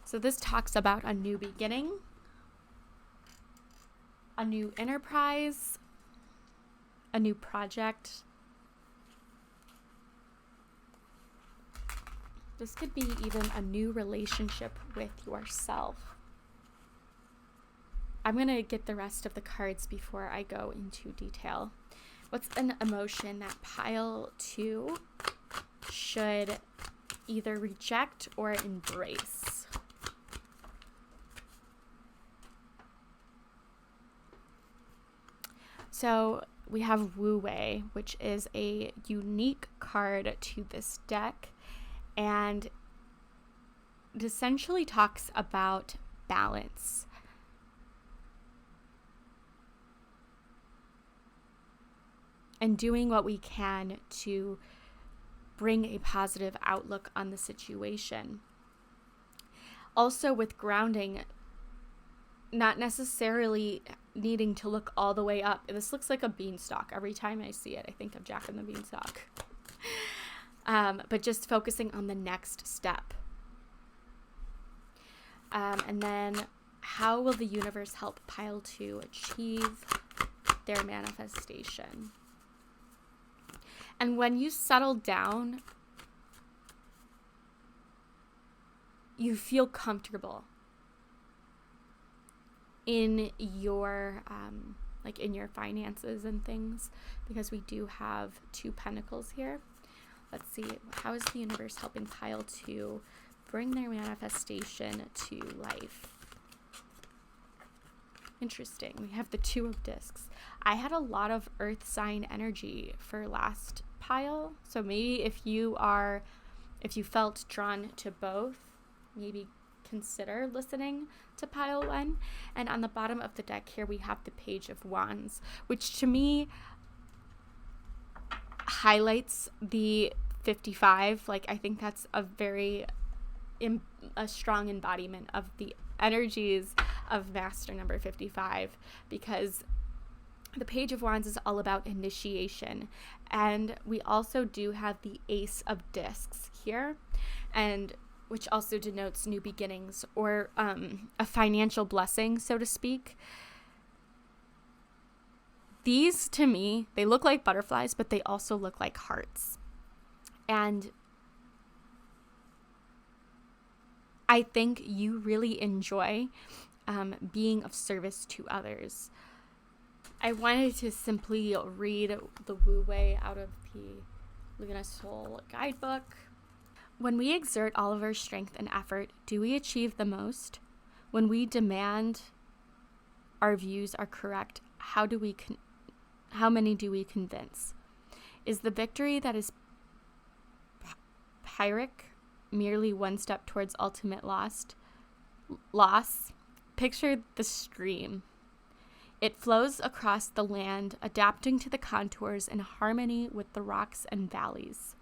So this talks about a new beginning, a new enterprise, a new project. This could be even a new relationship with yourself. I'm going to get the rest of the cards before I go into detail. What's an emotion that pile 2 should either reject or embrace? So we have Wu Wei, which is a unique card to this deck. And it essentially talks about balance. And doing what we can to bring a positive outlook on the situation. Also with grounding, not necessarily needing to look all the way up. This looks like a beanstalk. Every time I see it, I think of Jack and the Beanstalk. But just focusing on the next step. And then how will the universe help pile 2 achieve their manifestation? And when you settle down, you feel comfortable in your in your finances and things, because we do have 2 pentacles here. Let's see, how is the universe helping pile 2 bring their manifestation to life? Interesting. We have the 2 of discs. I had a lot of earth sign energy for last pile, so maybe if you felt drawn to both, maybe consider listening to pile 1. And on the bottom of the deck here, we have the Page of Wands, which to me highlights the 55. Like, I think that's a very a strong embodiment of the energies of master number 55, because the Page of Wands is all about initiation. And we also do have the Ace of Discs here, and which also denotes new beginnings, or a financial blessing, so to speak. These, to me, they look like butterflies, but they also look like hearts. And I think you really enjoy being of service to others. I wanted to simply read the Wu Wei out of the Luna Soul guidebook. When we exert all of our strength and effort, do we achieve the most? When we demand our views are correct, how many do we convince? Is the victory that is Pyrrhic merely one step towards ultimate loss? Picture the stream. It flows across the land, adapting to the contours in harmony with the rocks and valleys.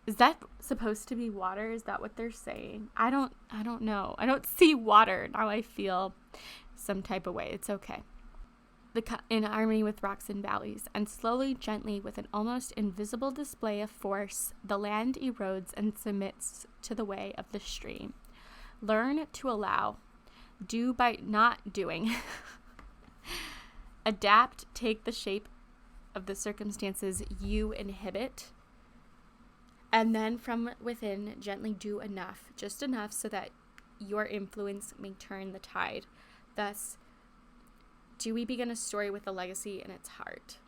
Is that supposed to be water? Is that what they're saying? I don't know. I don't see water. Now I feel some type of way. It's okay. In harmony with rocks and valleys, and slowly, gently, with an almost invisible display of force, the land erodes and submits to the way of the stream. Learn to allow. Do by not doing. Adapt, take the shape of the circumstances you inhibit. And then from within, gently do enough, just enough so that your influence may turn the tide. Thus, do we begin a story with a legacy in its heart?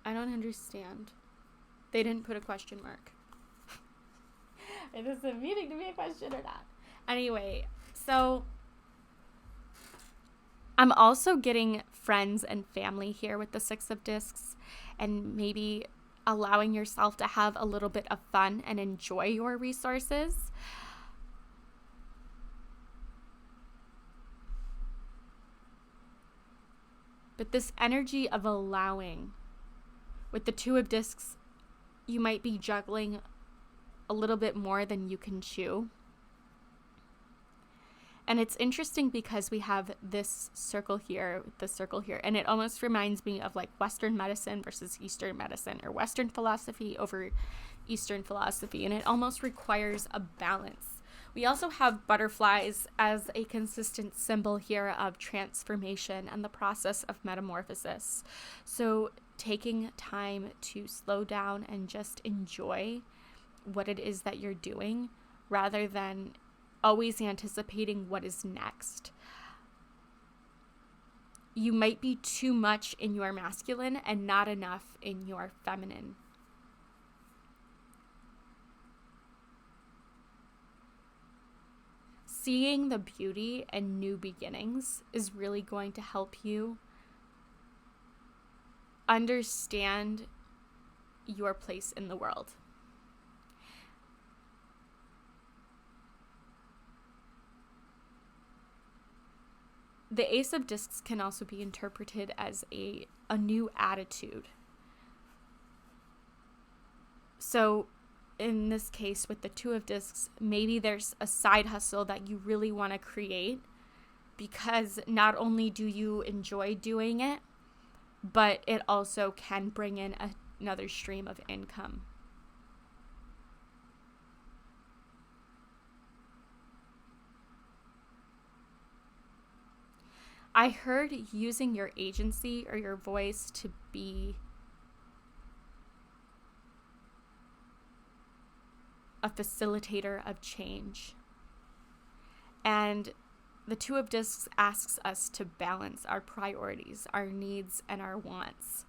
I don't understand. They didn't put a question mark. Is this a meaning to be a question or not? Anyway, so I'm also getting friends and family here with the 6 of discs, and maybe allowing yourself to have a little bit of fun and enjoy your resources. But this energy of allowing, with the 2 of discs, you might be juggling a little bit more than you can chew. And it's interesting because we have this circle here, and it almost reminds me of like Western medicine versus Eastern medicine, or Western philosophy over Eastern philosophy, and it almost requires a balance. We also have butterflies as a consistent symbol here of transformation and the process of metamorphosis. So taking time to slow down and just enjoy what it is that you're doing, rather than always anticipating what is next. You might be too much in your masculine and not enough in your feminine. Seeing the beauty and new beginnings is really going to help you understand your place in the world. The Ace of Discs can also be interpreted as a new attitude. So in this case with the Two of Discs, maybe there's a side hustle that you really want to create, because not only do you enjoy doing it, but it also can bring in another stream of income. I heard using your agency or your voice to be a facilitator of change. And the Two of Discs asks us to balance our priorities, our needs, and our wants.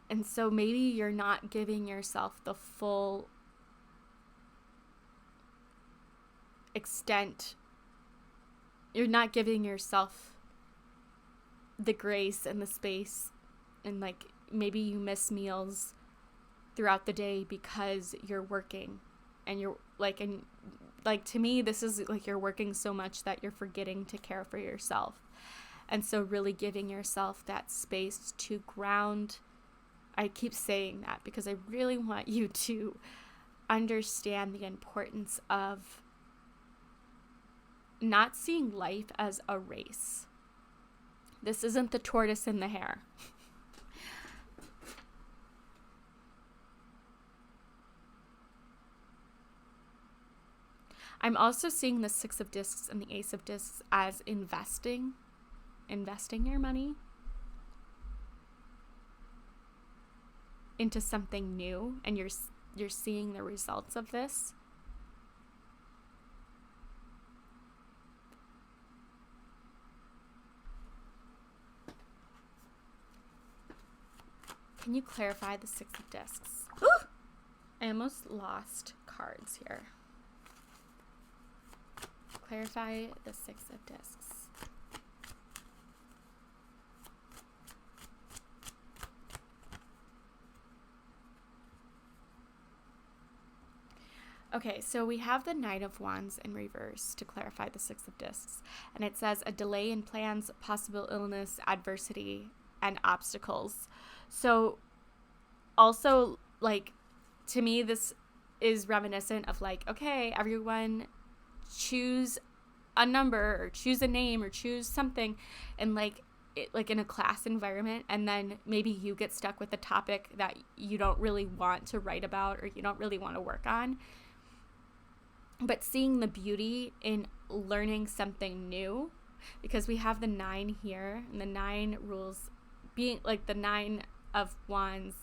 And so maybe you're not giving yourself the full extent. You're not giving yourself the grace and the space, and like maybe you miss meals throughout the day because you're working, and you're like, and like to me this is like you're working so much that you're forgetting to care for yourself. And so really giving yourself that space to ground. I keep saying that because I really want you to understand the importance of not seeing life as a race. This isn't the tortoise and the hare. I'm also seeing the Six of Discs and the Ace of Discs as investing your money into something new, and you're seeing the results of this. Can you clarify the Six of Discs? Ooh! I almost lost cards here. Clarify the Six of Discs. Okay, so we have the Knight of Wands in reverse to clarify the Six of Discs. And it says a delay in plans, possible illness, adversity, and obstacles. So also, like, to me, this is reminiscent of like, okay, everyone choose a number or choose a name or choose something, and like in a class environment, and then maybe you get stuck with a topic that you don't really want to write about or you don't really want to work on. But seeing the beauty in learning something new, because we have the 9 here, and the 9 rules being like the 9 of Wands,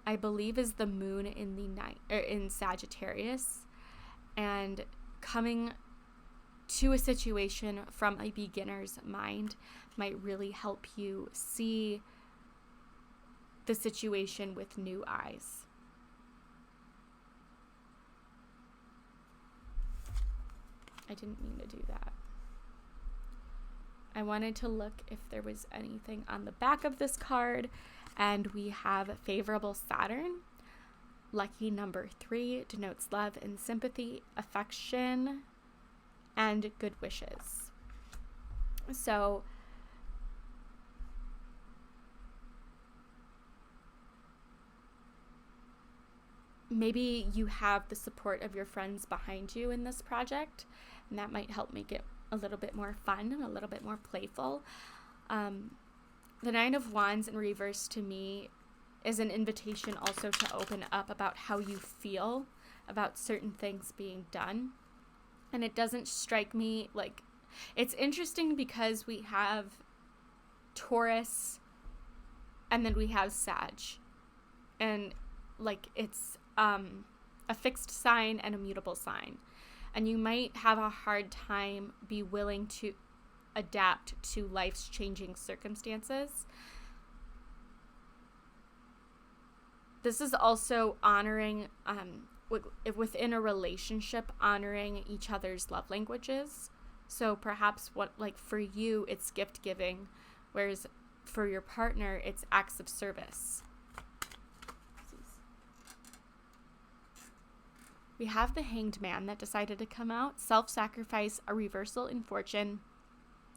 I believe, is the moon in the night or in Sagittarius, and coming to a situation from a beginner's mind might really help you see the situation with new eyes. I didn't mean to do that. I wanted to look if there was anything on the back of this card, and we have favorable Saturn. Lucky number 3 denotes love and sympathy, affection, and good wishes. So maybe you have the support of your friends behind you in this project, and that might help make it a little bit more fun and a little bit more playful. The 9 of Wands in reverse to me is an invitation also to open up about how you feel about certain things being done. And it doesn't strike me like, it's interesting because we have Taurus and then we have Sag, and like it's a fixed sign and a mutable sign, and you might have a hard time be willing to adapt to life's changing circumstances. This is also honoring within a relationship, honoring each other's love languages. So perhaps what, like for you, it's gift giving, whereas for your partner, it's acts of service. We have the Hanged Man that decided to come out. Self-sacrifice, a reversal in fortune,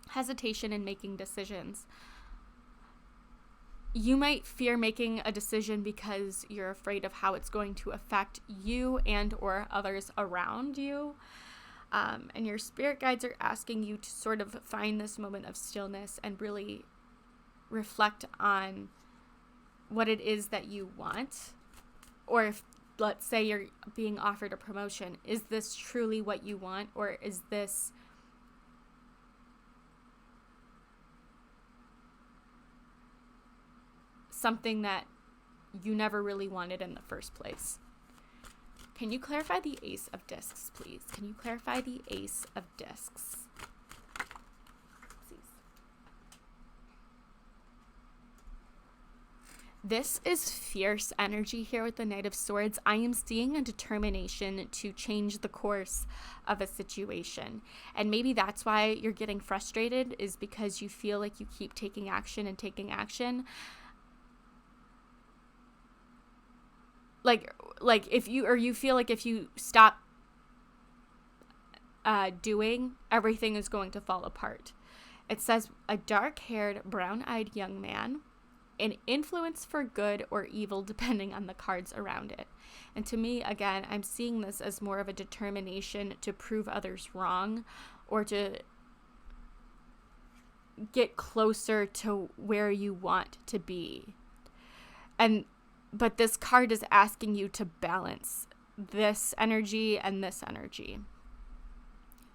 hesitation in making decisions. you might fear making a decision because you're afraid of how it's going to affect you and or others around you. And your spirit guides are asking you to sort of find this moment of stillness and really reflect on what it is that you want. Or if, let's say, you're being offered a promotion, is this truly what you want? Or is this something that you never really wanted in the first place? Can you clarify the Ace of Discs, please? Can you clarify the Ace of Discs? This is fierce energy here with the Knight of Swords. I am seeing a determination to change the course of a situation. And maybe that's why you're getting frustrated, is because you feel like you keep taking action and taking action. Like if you feel like if you stop doing, everything is going to fall apart. It says a dark-haired, brown-eyed young man, an influence for good or evil depending on the cards around it. And to me, again, I'm seeing this as more of a determination to prove others wrong or to get closer to where you want to be. But this card is asking you to balance this energy and this energy.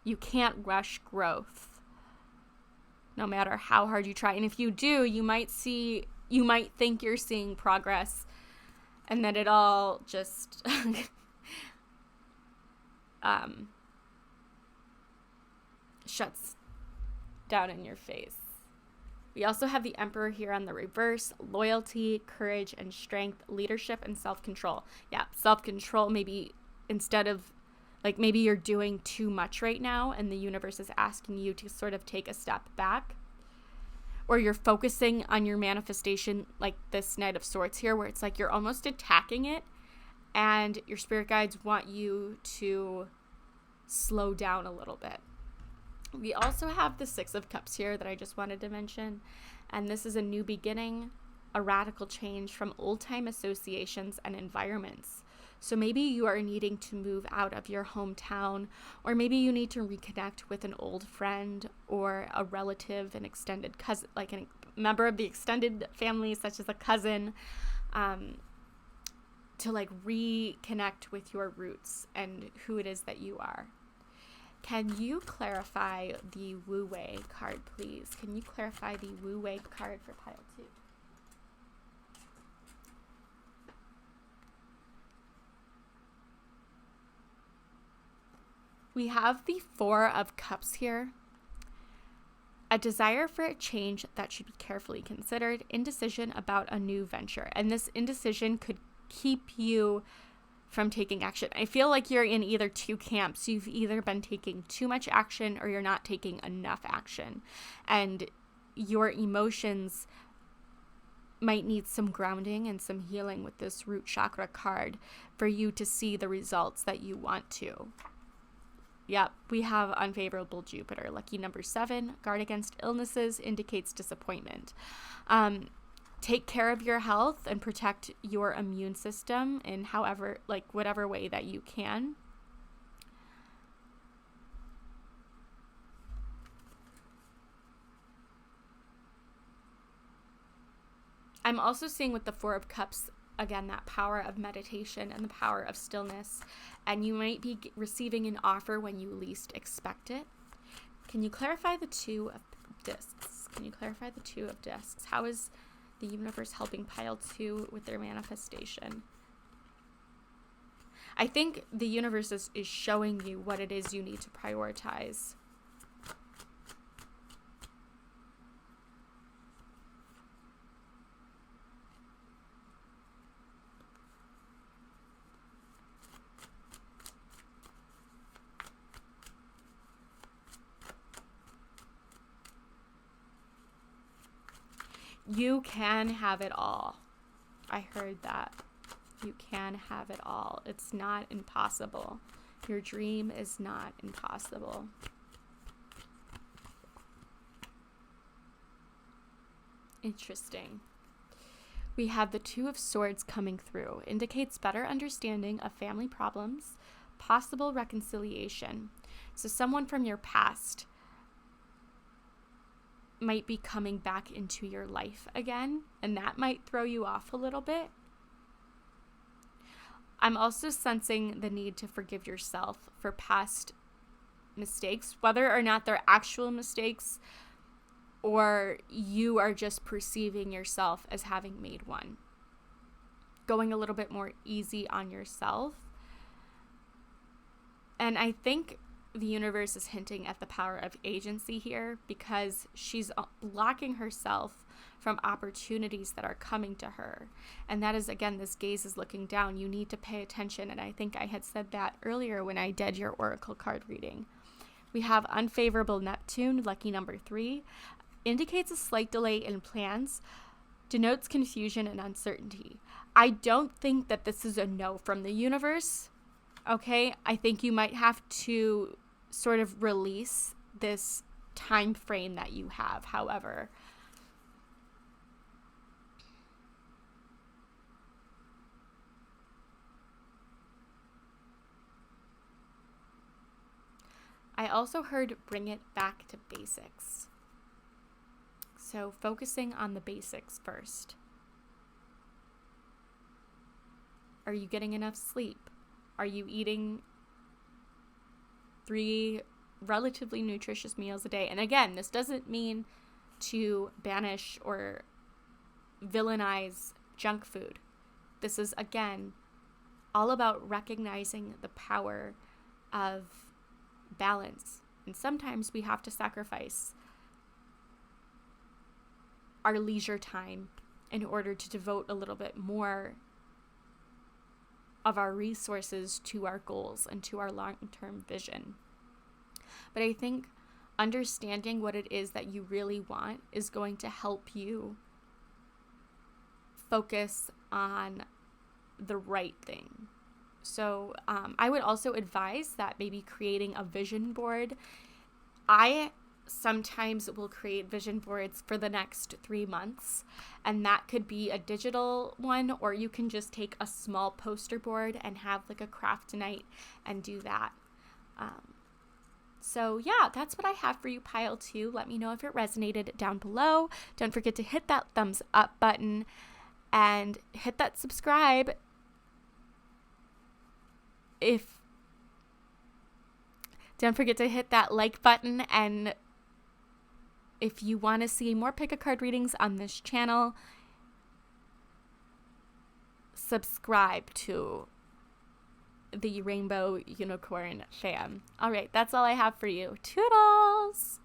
You can't rush growth, no matter how hard you try. And if you do, you might think you're seeing progress, and then it all just shuts down in your face. We also have the Emperor here on the reverse. Loyalty, courage, and strength, leadership, and self-control. Yeah, self-control. Maybe instead of, like, maybe you're doing too much right now and the universe is asking you to sort of take a step back. Or you're focusing on your manifestation, like this Knight of Swords here, where it's like you're almost attacking it and your spirit guides want you to slow down a little bit. We also have the Six of Cups here that I just wanted to mention. And this is a new beginning, a radical change from old-time associations and environments. So maybe you are needing to move out of your hometown, or maybe you need to reconnect with an old friend or a relative, an extended cousin, like a member of the extended family, such as a cousin, to like reconnect with your roots and who it is that you are. Can you clarify the Wu Wei card, please? Can you clarify the Wu Wei card for pile 2? We have the Four of Cups here. A desire for a change that should be carefully considered, indecision about a new venture. And this indecision could keep you from taking action. I feel like you're in either two camps. You've either been taking too much action or you're not taking enough action. And your emotions might need some grounding and some healing with this root chakra card for you to see the results that you want to. Yep, we have unfavorable Jupiter. Lucky number 7, guard against illnesses, indicates disappointment. Take care of your health and protect your immune system in whatever way that you can. I'm also seeing with the Four of Cups, again, that power of meditation and the power of stillness. And you might be receiving an offer when you least expect it. Can you clarify the Two of Discs? Can you clarify the Two of Discs? How is the universe helping pile 2 with their manifestation? I think the universe is showing you what it is you need to prioritize. You can have it all. I heard that. You can have it all. It's not impossible. Your dream is not impossible. Interesting. we have the Two of Swords coming through. Indicates better understanding of family problems, possible reconciliation. So someone from your past might be coming back into your life again, and that might throw you off a little bit. I'm also sensing the need to forgive yourself for past mistakes, whether or not they're actual mistakes or you are just perceiving yourself as having made one. Going a little bit more easy on yourself. And I think the universe is hinting at the power of agency here, because she's blocking herself from opportunities that are coming to her. And that is, again, this gaze is looking down. You need to pay attention. And I think I had said that earlier when I did your oracle card reading. We have unfavorable Neptune, lucky number 3, indicates a slight delay in plans, denotes confusion and uncertainty. I don't think that this is a no from the universe. Okay, I think you might have to sort of release this time frame that you have. However, I also heard bring it back to basics. So focusing on the basics first. Are you getting enough sleep? Are you eating 3 relatively nutritious meals a day? And again, this doesn't mean to banish or villainize junk food. This is, again, all about recognizing the power of balance. And sometimes we have to sacrifice our leisure time in order to devote a little bit more of our resources to our goals and to our long-term vision. But I think understanding what it is that you really want is going to help you focus on the right thing. So I would also advise that maybe creating a vision board. I sometimes will create vision boards for the next 3 months, and that could be a digital one, or you can just take a small poster board and have like a craft night and do that. So yeah, that's what I have for you, pile 2. Let me know if it resonated down below. Don't forget to hit that thumbs up button and hit that subscribe don't forget to hit that like button. And if you want to see more pick a card readings on this channel, subscribe to the Rainbow Unicorn fam. All right, that's all I have for you. Toodles!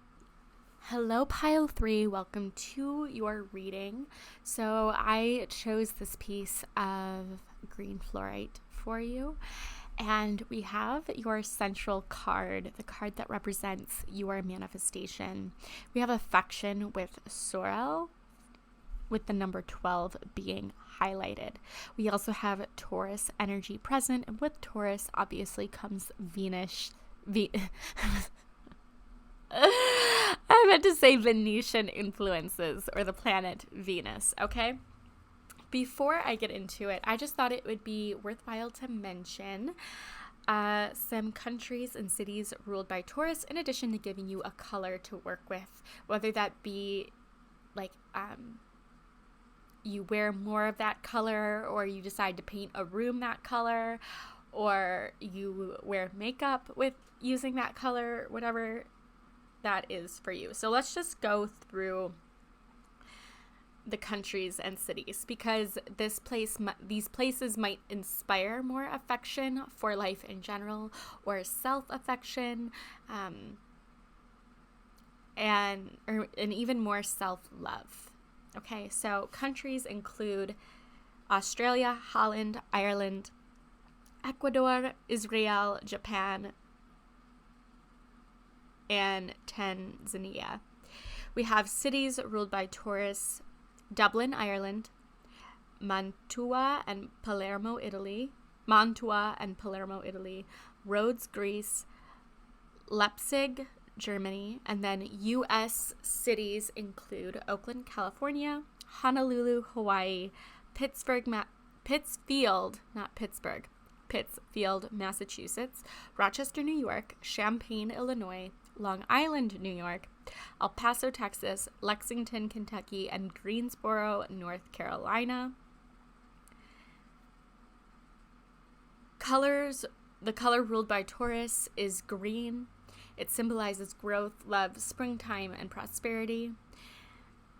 Hello, pile 3. Welcome to your reading. So I chose this piece of green fluorite for you. And we have your central card, the card that represents your manifestation. We have affection with sorrel, with the number 12 being highlighted. We also have Taurus energy present, and with Taurus obviously comes Venus. I meant to say Venetian influences, or the planet Venus, okay? Before I get into it, I just thought it would be worthwhile to mention some countries and cities ruled by Taurus, in addition to giving you a color to work with, whether that be like you wear more of that color, or you decide to paint a room that color, or you wear makeup with using that color, whatever that is for you. So let's just go through the countries and cities, because these places might inspire more affection for life in general, or self-affection, and even more self-love. Okay, so countries include Australia, Holland, Ireland, Ecuador, Israel, Japan, and Tanzania. We have cities ruled by Taurus: Dublin, Ireland, Mantua and Palermo, Italy, Rhodes, Greece, Leipzig, Germany, and then U.S. cities include Oakland, California, Honolulu, Hawaii, Pittsfield, not Pittsburgh, Pittsfield, Massachusetts, Rochester, New York, Champaign, Illinois, Long Island, New York, El Paso, Texas, Lexington, Kentucky, and Greensboro, North Carolina. Colors, the color ruled by Taurus is green. It symbolizes growth, love, springtime, and prosperity.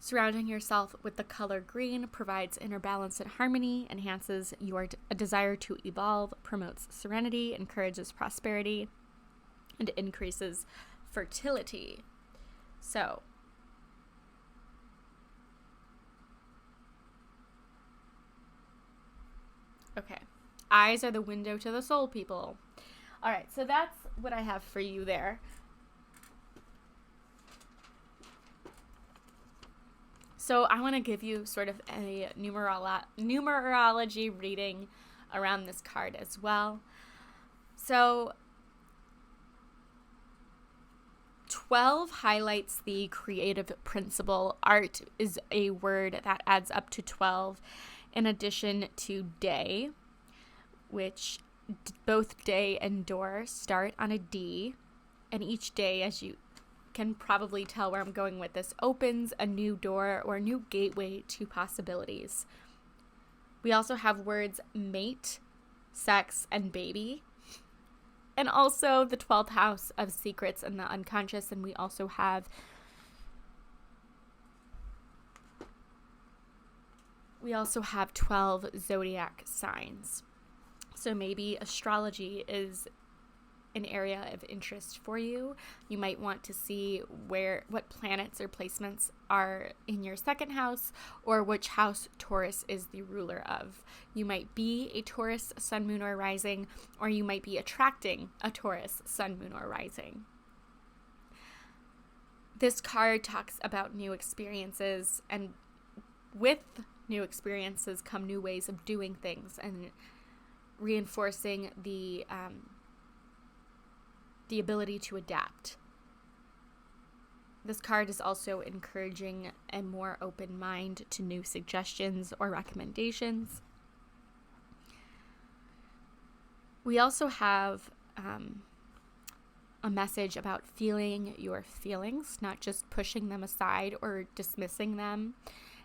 Surrounding yourself with the color green provides inner balance and harmony, enhances your desire to evolve, promotes serenity, encourages prosperity, and increases fertility. So, okay. Eyes are the window to the soul, people. All right, so that's what I have for you there. So I want to give you sort of a numerology reading around this card as well. So 12 highlights the creative principle. Art is a word that adds up to 12 in addition to day, which both day and door start on a D. And each day, as you can probably tell where I'm going with this, opens a new door or a new gateway to possibilities. We also have words mate, sex, and baby. And also the 12th house of secrets and the unconscious. And we also have we also have 12 zodiac signs. So maybe astrology is an area of interest for you. You might want to see what planets or placements are in your second house, or which house Taurus is the ruler of. You might be a Taurus sun, moon, or rising, or you might be attracting a Taurus sun, moon, or rising. This card talks about new experiences, and with new experiences come new ways of doing things and reinforcing the ability to adapt. This card is also encouraging a more open mind to new suggestions or recommendations. We also have a message about feeling your feelings, not just pushing them aside or dismissing them.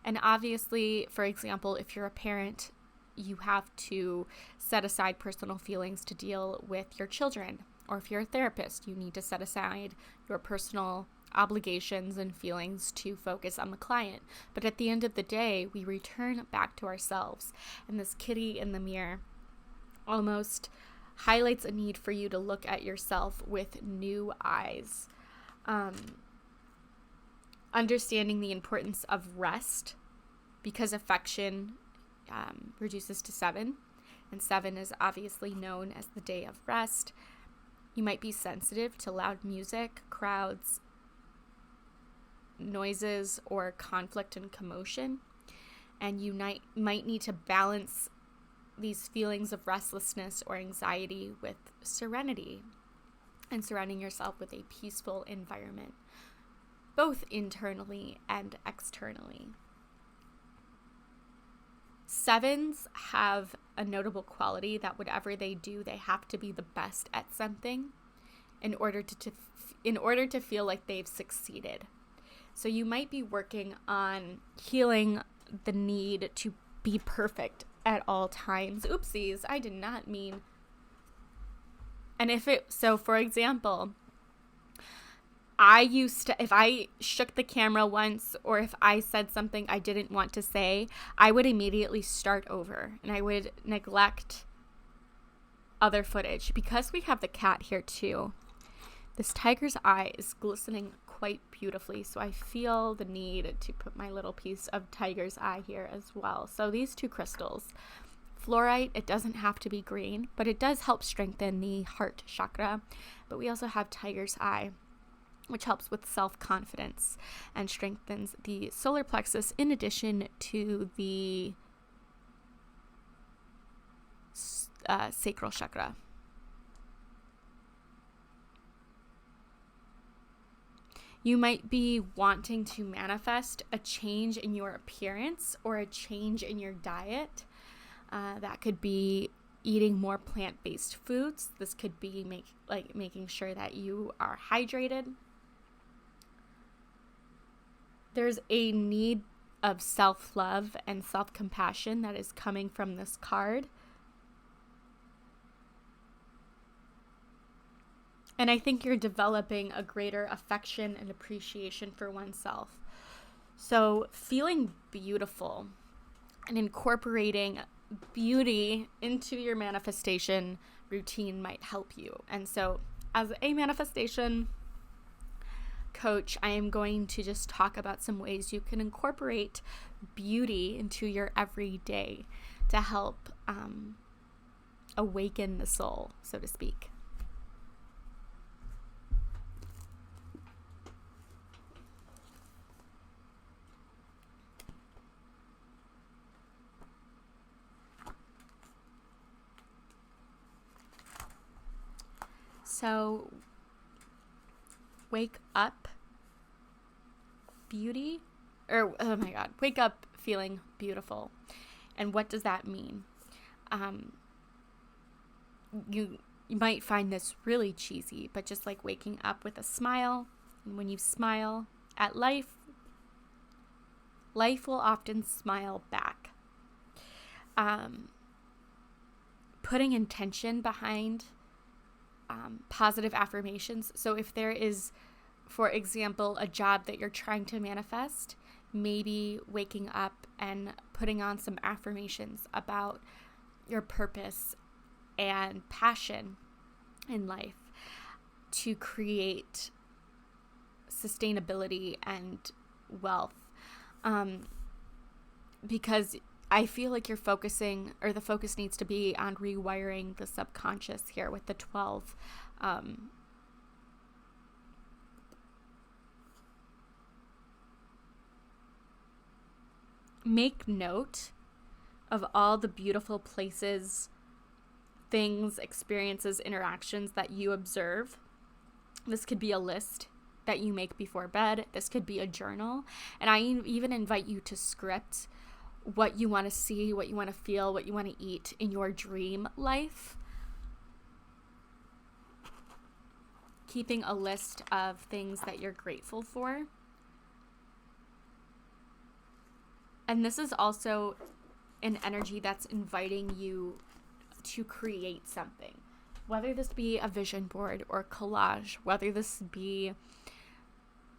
And obviously, for example, if you're a parent, you have to set aside personal feelings to deal with your children. Or if you're a therapist, you need to set aside your personal obligations and feelings to focus on the client. But at the end of the day, we return back to ourselves. And this kitty in the mirror almost highlights a need for you to look at yourself with new eyes. Understanding the importance of rest, because affection reduces to 7. And 7 is obviously known as the day of rest. You might be sensitive to loud music, crowds, noises, or conflict and commotion. And you might need to balance these feelings of restlessness or anxiety with serenity and surrounding yourself with a peaceful environment, both internally and externally. 7s have a notable quality that whatever they do, they have to be the best at something in order to feel like they've succeeded. So you might be working on healing the need to be perfect at all times. Oopsies, I did not mean. And for example, if I shook the camera once, or if I said something I didn't want to say, I would immediately start over and I would neglect other footage. Because we have the cat here too, this tiger's eye is glistening quite beautifully. So I feel the need to put my little piece of tiger's eye here as well. So these two crystals, fluorite, it doesn't have to be green, but it does help strengthen the heart chakra. But we also have tiger's eye, which helps with self-confidence and strengthens the solar plexus in addition to the sacral chakra. You might be wanting to manifest a change in your appearance or a change in your diet. That could be eating more plant-based foods. This could be making sure that you are hydrated. There's a need of self-love and self-compassion that is coming from this card. And I think you're developing a greater affection and appreciation for oneself. So feeling beautiful and incorporating beauty into your manifestation routine might help you. And so as a manifestation coach, I am going to just talk about some ways you can incorporate beauty into your everyday to help awaken the soul, so to speak. So, wake up beauty, or oh my God, wake up feeling beautiful. And what does that mean? You might find this really cheesy, but just like waking up with a smile. And when you smile at life, life will often smile back. Putting intention behind positive affirmations. So if there is, for example, a job that you're trying to manifest, maybe waking up and putting on some affirmations about your purpose and passion in life to create sustainability and wealth. Because I feel like you're focusing, or the focus needs to be on rewiring the subconscious here with the 12. Make note of all the beautiful places, things, experiences, interactions that you observe. This could be a list that you make before bed. This could be a journal. And I even invite you to script what you want to see, what you want to feel, what you want to eat in your dream life. Keeping a list of things that you're grateful for. And this is also an energy that's inviting you to create something. Whether this be a vision board or collage, whether this be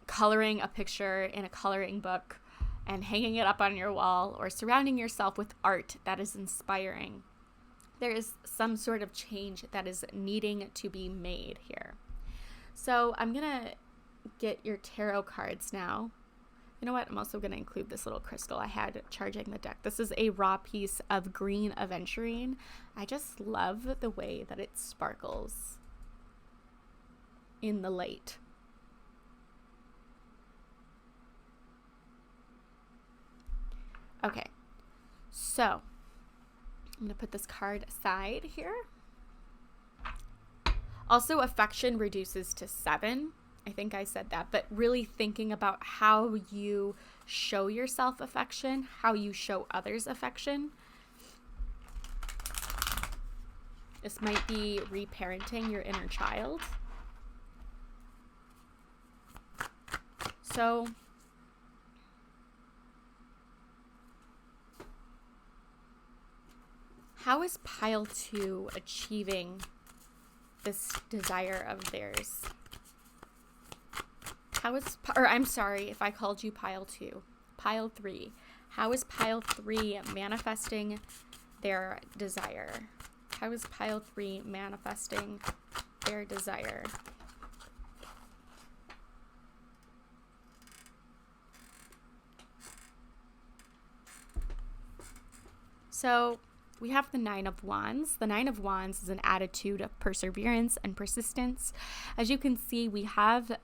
coloring a picture in a coloring book and hanging it up on your wall, or surrounding yourself with art that is inspiring. There is some sort of change that is needing to be made here. So I'm going to get your tarot cards now. You know what? I'm also going to include this little crystal I had charging the deck. This is a raw piece of green aventurine. I just love the way that it sparkles in the light. Okay, so I'm going to put this card aside here. Also, affection reduces to 7. I think I said that, but really thinking about how you show yourself affection, how you show others affection. This might be reparenting your inner child. So, how is pile 2 achieving this desire of theirs? I'm sorry if I called you pile 2. Pile 3. How is pile 3 manifesting their desire? How is pile 3 manifesting their desire? So we have the 9 of Wands. The 9 of Wands is an attitude of perseverance and persistence. As you can see, we have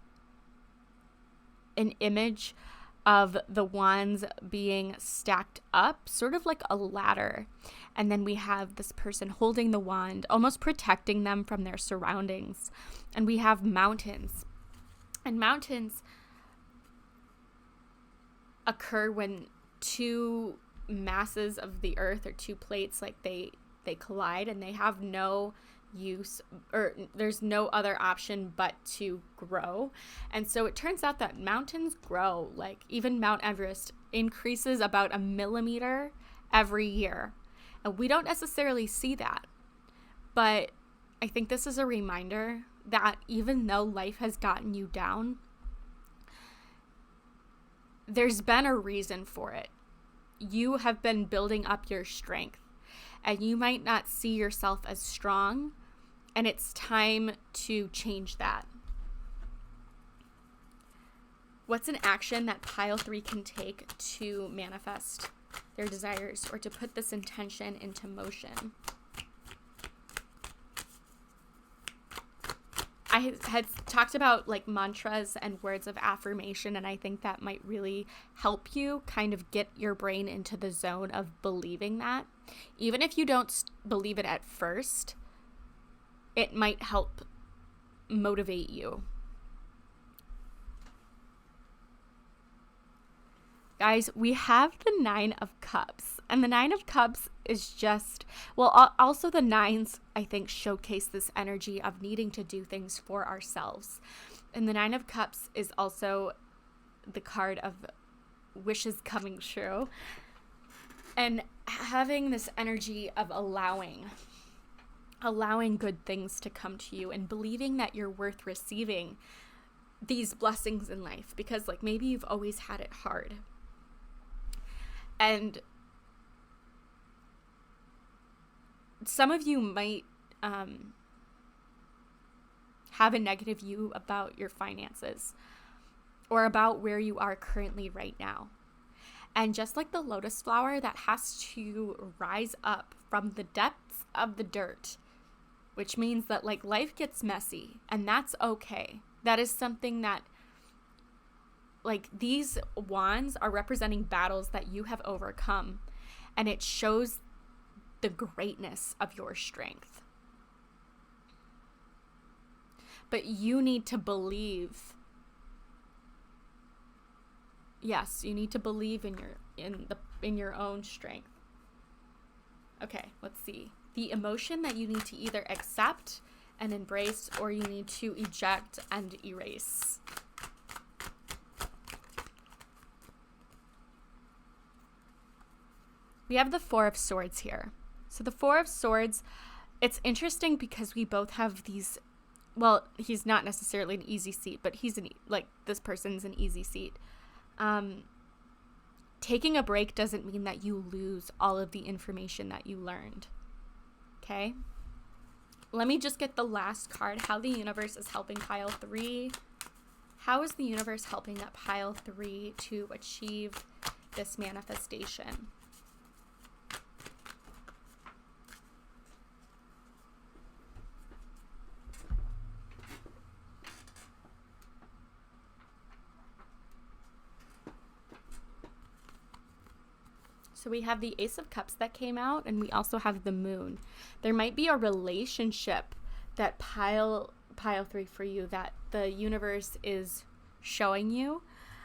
an image of the wands being stacked up, sort of like a ladder. And then we have this person holding the wand, almost protecting them from their surroundings. And we have mountains. And mountains occur when two masses of the earth, or two plates, like they collide, and they have no use, or there's no other option but to grow. And so it turns out that mountains grow. Like even Mount Everest increases about 1 millimeter every year, and we don't necessarily see that. But I think this is a reminder that even though life has gotten you down, there's been a reason for it. You have been building up your strength, and you might not see yourself as strong, and it's time to change that. What's an action that pile 3 can take to manifest their desires, or to put this intention into motion? I had talked about like mantras and words of affirmation, and I think that might really help you kind of get your brain into the zone of believing that. Even if you don't believe it at first, it might help motivate you. Guys, we have the 9 of Cups, and the 9 of Cups is just, well, also the 9s, I think, showcase this energy of needing to do things for ourselves. And the 9 of Cups is also the card of wishes coming true, and having this energy of allowing good things to come to you, and believing that you're worth receiving these blessings in life, because like maybe you've always had it hard. And some of you might have a negative view about your finances, or about where you are currently right now. And just like the lotus flower that has to rise up from the depths of the dirt, which means that like life gets messy, and that's okay. That is something that, like, these wands are representing battles that you have overcome, and it shows the greatness of your strength. But you need to believe. Yes, you need to believe in your own strength. Okay, let's see. The emotion that you need to either accept and embrace, or you need to eject and erase. We have the 4 of Swords here. So the 4 of Swords, it's interesting because we both have these, well, he's not necessarily an easy seat, but he's this person's an easy seat. Taking a break doesn't mean that you lose all of the information that you learned. Okay? Let me just get the last card, how the universe is helping pile 3. How is the universe helping up pile 3 to achieve this manifestation? So we have the Ace of Cups that came out, and we also have the Moon. There might be a relationship that pile 3 for you that the universe is showing you.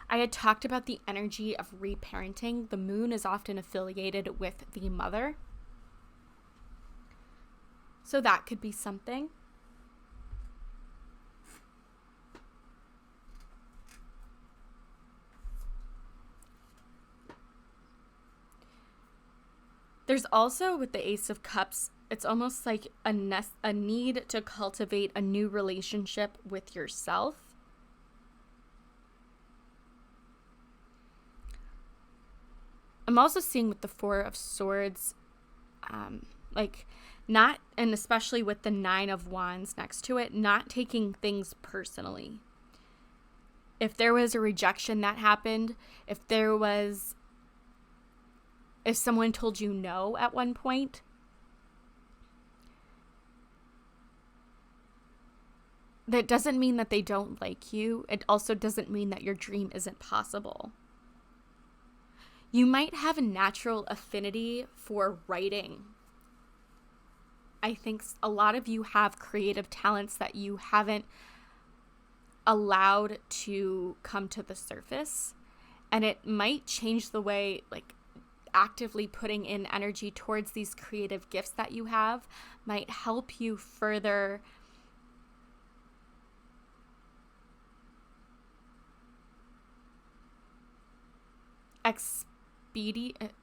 I had talked about the energy of reparenting. The Moon is often affiliated with the mother. So that could be something. There's also, with the Ace of Cups, it's almost like a need to cultivate a new relationship with yourself. I'm also seeing with the 4 of Swords, not, and especially with the 9 of Wands next to it, not taking things personally. If there was a rejection that happened, if someone told you no at one point, that doesn't mean that they don't like you. It also doesn't mean that your dream isn't possible. You might have a natural affinity for writing. I think a lot of you have creative talents that you haven't allowed to come to the surface. And it might change the way, like, actively putting in energy towards these creative gifts that you have might help you further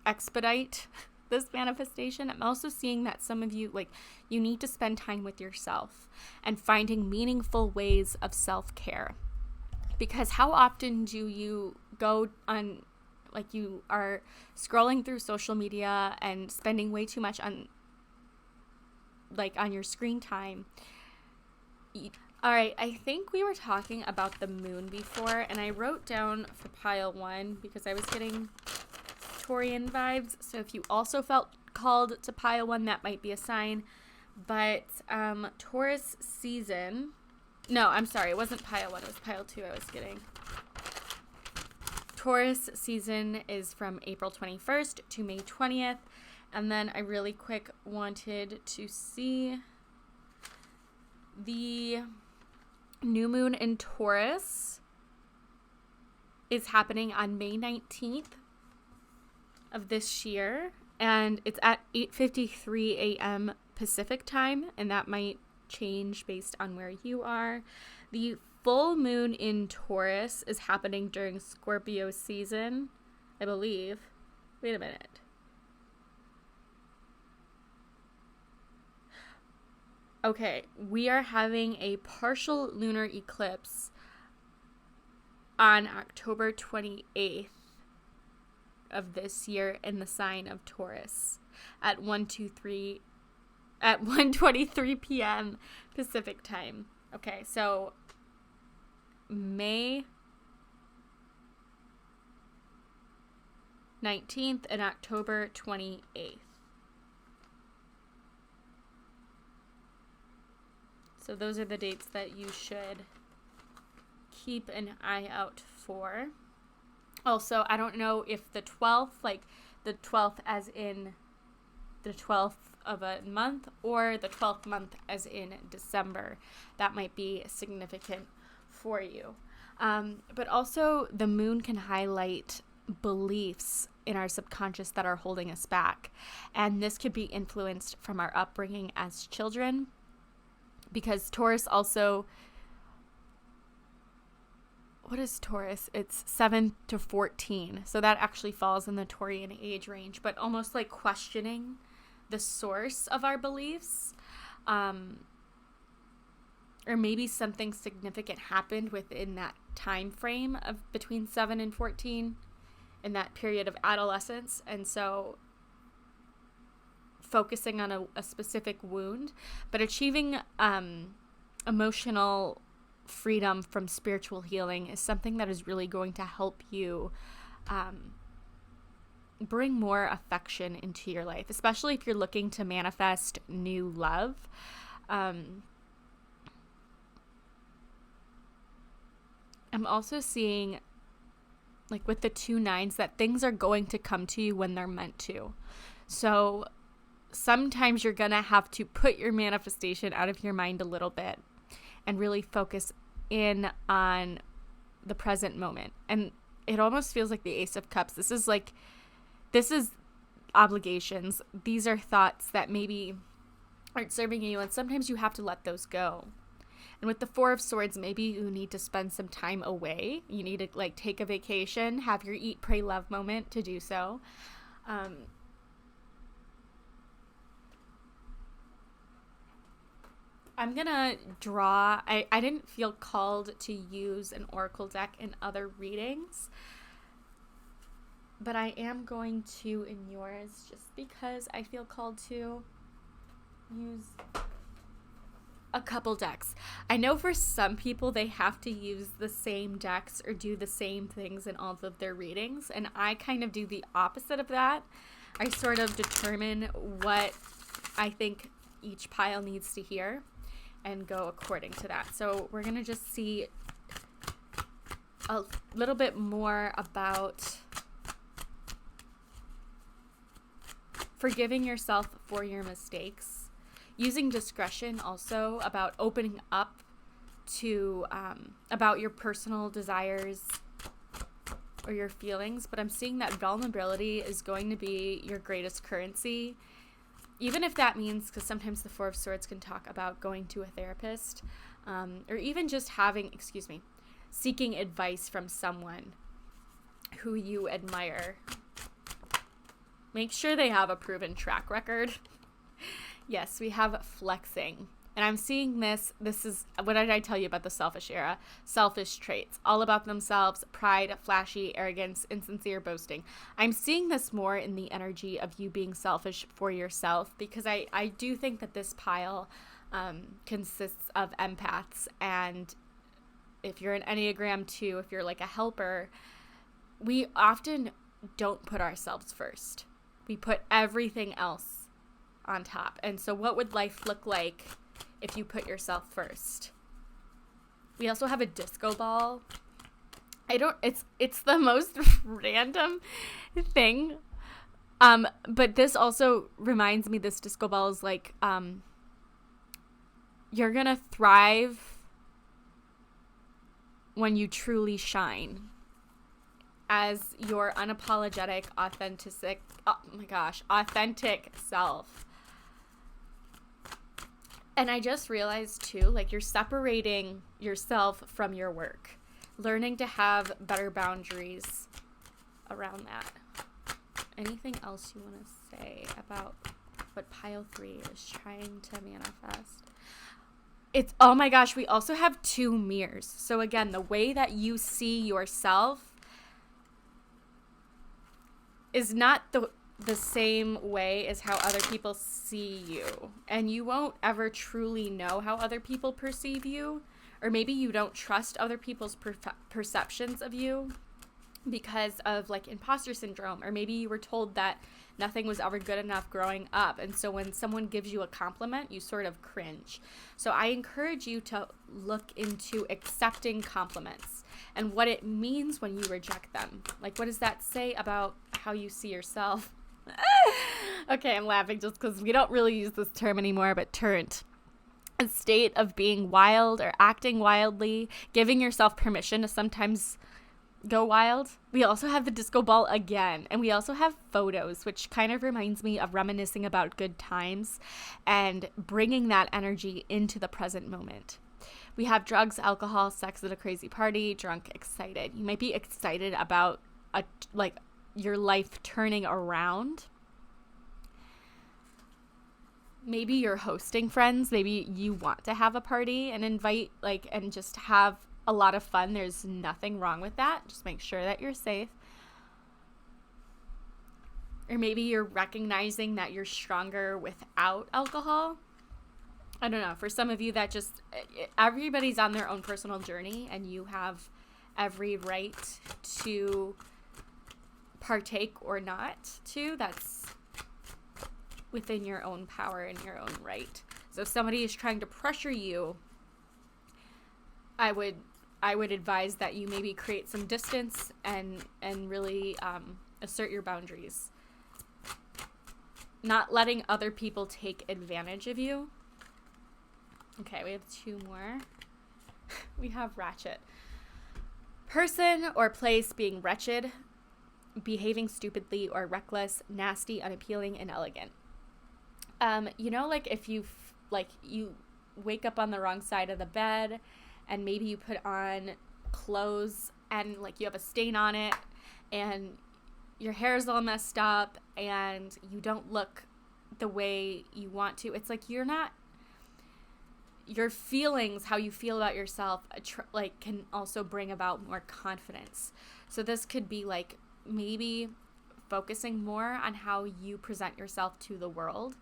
expedite this manifestation. I'm also seeing that some of you, like, you need to spend time with yourself and finding meaningful ways of self-care. Because how often do you go on, like, you are scrolling through social media and spending way too much on, like, on your screen time. All right, I think we were talking about the moon before, and I wrote down for pile 1 because I was getting Taurian vibes. So if you also felt called to pile 1, that might be a sign. But Taurus season, no, I'm sorry, it wasn't pile 1, it was pile 2 I was getting. Taurus season is from April 21st to May 20th. And then I really quick wanted to see the new moon in Taurus is happening on May 19th of this year. And it's at 8:53 a.m. Pacific time. And that might change based on where you are. The full moon in Taurus is happening during Scorpio season, I believe. Wait a minute. Okay, we are having a partial lunar eclipse on October 28th of this year in the sign of Taurus at 1:23 p.m. Pacific time. Okay, so May 19th and October 28th. So those are the dates that you should keep an eye out for. Also, I don't know if the 12th, like the 12th as in the 12th of a month, or the 12th month as in December. That might be significant for you. But also the moon can highlight beliefs in our subconscious that are holding us back. And this could be influenced from our upbringing as children. Because Taurus also, what is Taurus? It's 7 to 14. So that actually falls in the Taurian age range, but almost like questioning the source of our beliefs. Or maybe something significant happened within that time frame of between 7 and 14 in that period of adolescence. And so focusing on a specific wound, but achieving emotional freedom from spiritual healing is something that is really going to help you bring more affection into your life, especially if you're looking to manifest new love. I'm also seeing, like with the 2 9s, that things are going to come to you when they're meant to. So sometimes you're going to have to put your manifestation out of your mind a little bit and really focus in on the present moment. And it almost feels like the Ace of Cups. This is obligations. These are thoughts that maybe aren't serving you, and sometimes you have to let those go. And with the 4 of Swords, maybe you need to spend some time away. You need to like take a vacation, have your eat, pray, love moment to do so. I'm going to draw. I didn't feel called to use an oracle deck in other readings, but I am going to in yours just because I feel called to use a couple decks. I know for some people they have to use the same decks or do the same things in all of their readings, and I kind of do the opposite of that. I sort of determine what I think each pile needs to hear and go according to that. So we're going to just see a little bit more about forgiving yourself for your mistakes, using discretion also, about opening up to about your personal desires or your feelings, but I'm seeing that vulnerability is going to be your greatest currency. Even if that means, because sometimes the Four of Swords can talk about going to a therapist, or even just seeking advice from someone who you admire. Make sure they have a proven track record. Yes, we have flexing. And I'm seeing this is, what did I tell you about the selfish era? Selfish traits, all about themselves, pride, flashy, arrogance, insincere boasting. I'm seeing this more in the energy of you being selfish for yourself, because I do think that this pile consists of empaths. And if you're an Enneagram 2, if you're like a helper, we often don't put ourselves first. We put everything else on top. And so what would life look like if you put yourself first? We also have a disco ball. It's the most random thing. But this also reminds me, this disco ball is like, you're gonna thrive when you truly shine as your unapologetic, authentic self. And I just realized too, like, you're separating yourself from your work, learning to have better boundaries around that. Anything else you want to say about what pile 3 is trying to manifest? It's, oh my gosh, we also have 2 mirrors. So again, the way that you see yourself is not the same way as how other people see you. And you won't ever truly know how other people perceive you. Or maybe you don't trust other people's perceptions of you because of like imposter syndrome. Or maybe you were told that nothing was ever good enough growing up. And so when someone gives you a compliment, you sort of cringe. So I encourage you to look into accepting compliments and what it means when you reject them. Like, what does that say about how you see yourself? Okay, I'm laughing just because we don't really use this term anymore, but turnt. A state of being wild or acting wildly, giving yourself permission to sometimes go wild. We also have the disco ball again, and we also have photos, which kind of reminds me of reminiscing about good times and bringing that energy into the present moment. We have drugs, alcohol, sex at a crazy party, drunk, excited. You might be excited about your life turning around. Maybe you're hosting friends. Maybe you want to have a party and invite, and just have a lot of fun. There's nothing wrong with that. Just make sure that you're safe. Or maybe you're recognizing that you're stronger without alcohol. I don't know. For some of you, that just, everybody's on their own personal journey, and you have every right to partake or not to. That's within your own power and your own right. So if somebody is trying to pressure you, I would advise that you maybe create some distance and really assert your boundaries. Not letting other people take advantage of you. Okay, we have 2 more. We have ratchet. Person or place being wretched, behaving stupidly or reckless, nasty, unappealing, inelegant. If you wake up on the wrong side of the bed, and maybe you put on clothes and you have a stain on it, and your hair is all messed up, and you don't look the way you want to. It's like your feelings, how you feel about yourself, can also bring about more confidence. So this could be maybe focusing more on how you present yourself to the world,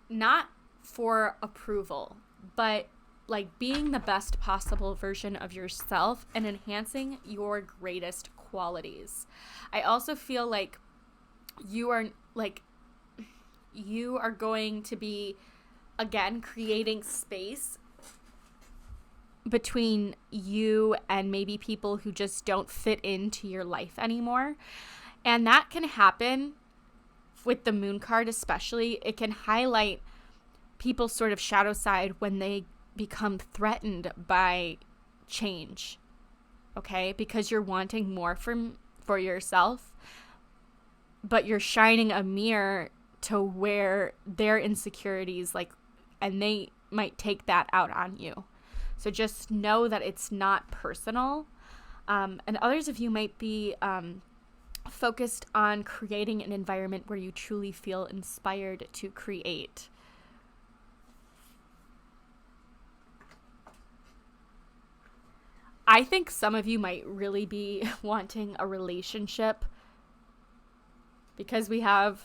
not for approval, but being the best possible version of yourself and enhancing your greatest qualities. I also feel like you are going to be, again, creating space between you and maybe people who just don't fit into your life anymore. And that can happen with the moon card especially. It can highlight people's sort of shadow side when they become threatened by change. okay? Because you're wanting more for yourself, but you're shining a mirror to where their insecurities, like, and they might take that out on you. So just know that it's not personal. And others of you might be focused on creating an environment where you truly feel inspired to create. I think some of you might really be wanting a relationship, because we have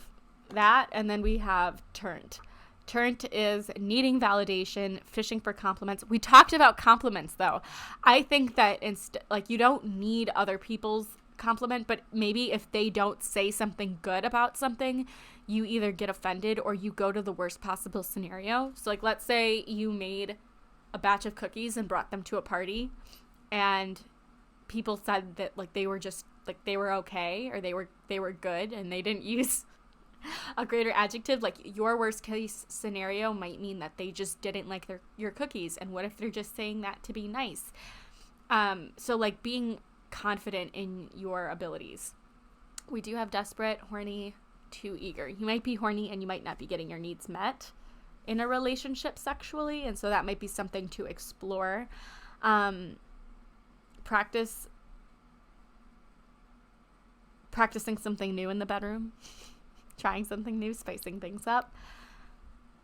that, and then we have turned. Turned is needing validation, fishing for compliments. We talked about compliments, though. I think that like, you don't need other people's compliment, but maybe if they don't say something good about something, you either get offended or you go to the worst possible scenario. So, like, let's say you made a batch of cookies and brought them to a party, and people said that, like, they were just, like, they were okay, or they were good, and they didn't use a greater adjective. Like, your worst case scenario might mean that they just didn't like your cookies, and what if they're just saying that to be nice? So, like, being confident in your abilities. We do have desperate, horny, too eager. You might be horny and you might not be getting your needs met in a relationship sexually, and so that might be something to explore. Practicing something new in the bedroom, trying something new, spicing things up,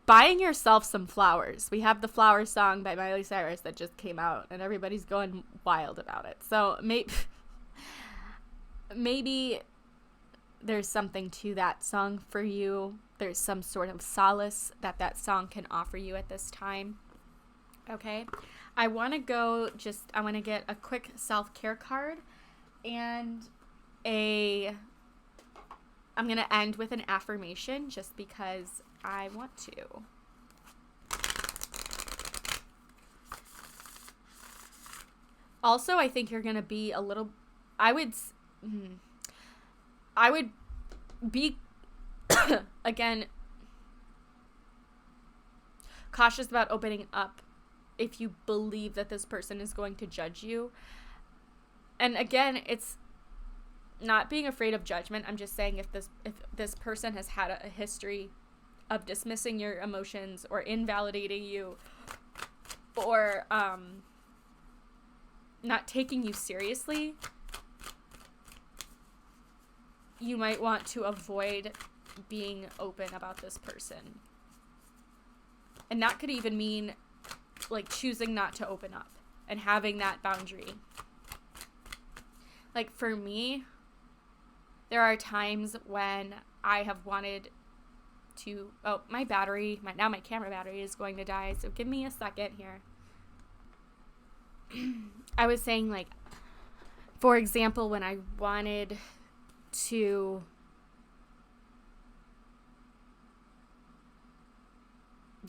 buying yourself some flowers. We have the flower song by Miley Cyrus that just came out, and everybody's going wild about it. So maybe there's something to that song for you. There's some sort of solace that song can offer you at this time. Okay, I want to get a quick self-care card, and I'm going to end with an affirmation just because I want to. Also, I think you're going to be I would be, again, cautious about opening up if you believe that this person is going to judge you. And again, it's not being afraid of judgment. I'm just saying if this person has had a history of dismissing your emotions or invalidating you, or not taking you seriously, you might want to avoid being open about this person. And that could even mean, like, choosing not to open up and having that boundary. Like, for me, there are times when I have wanted to, my camera battery is going to die, so give me a second here. I was saying, like, for example, when I wanted to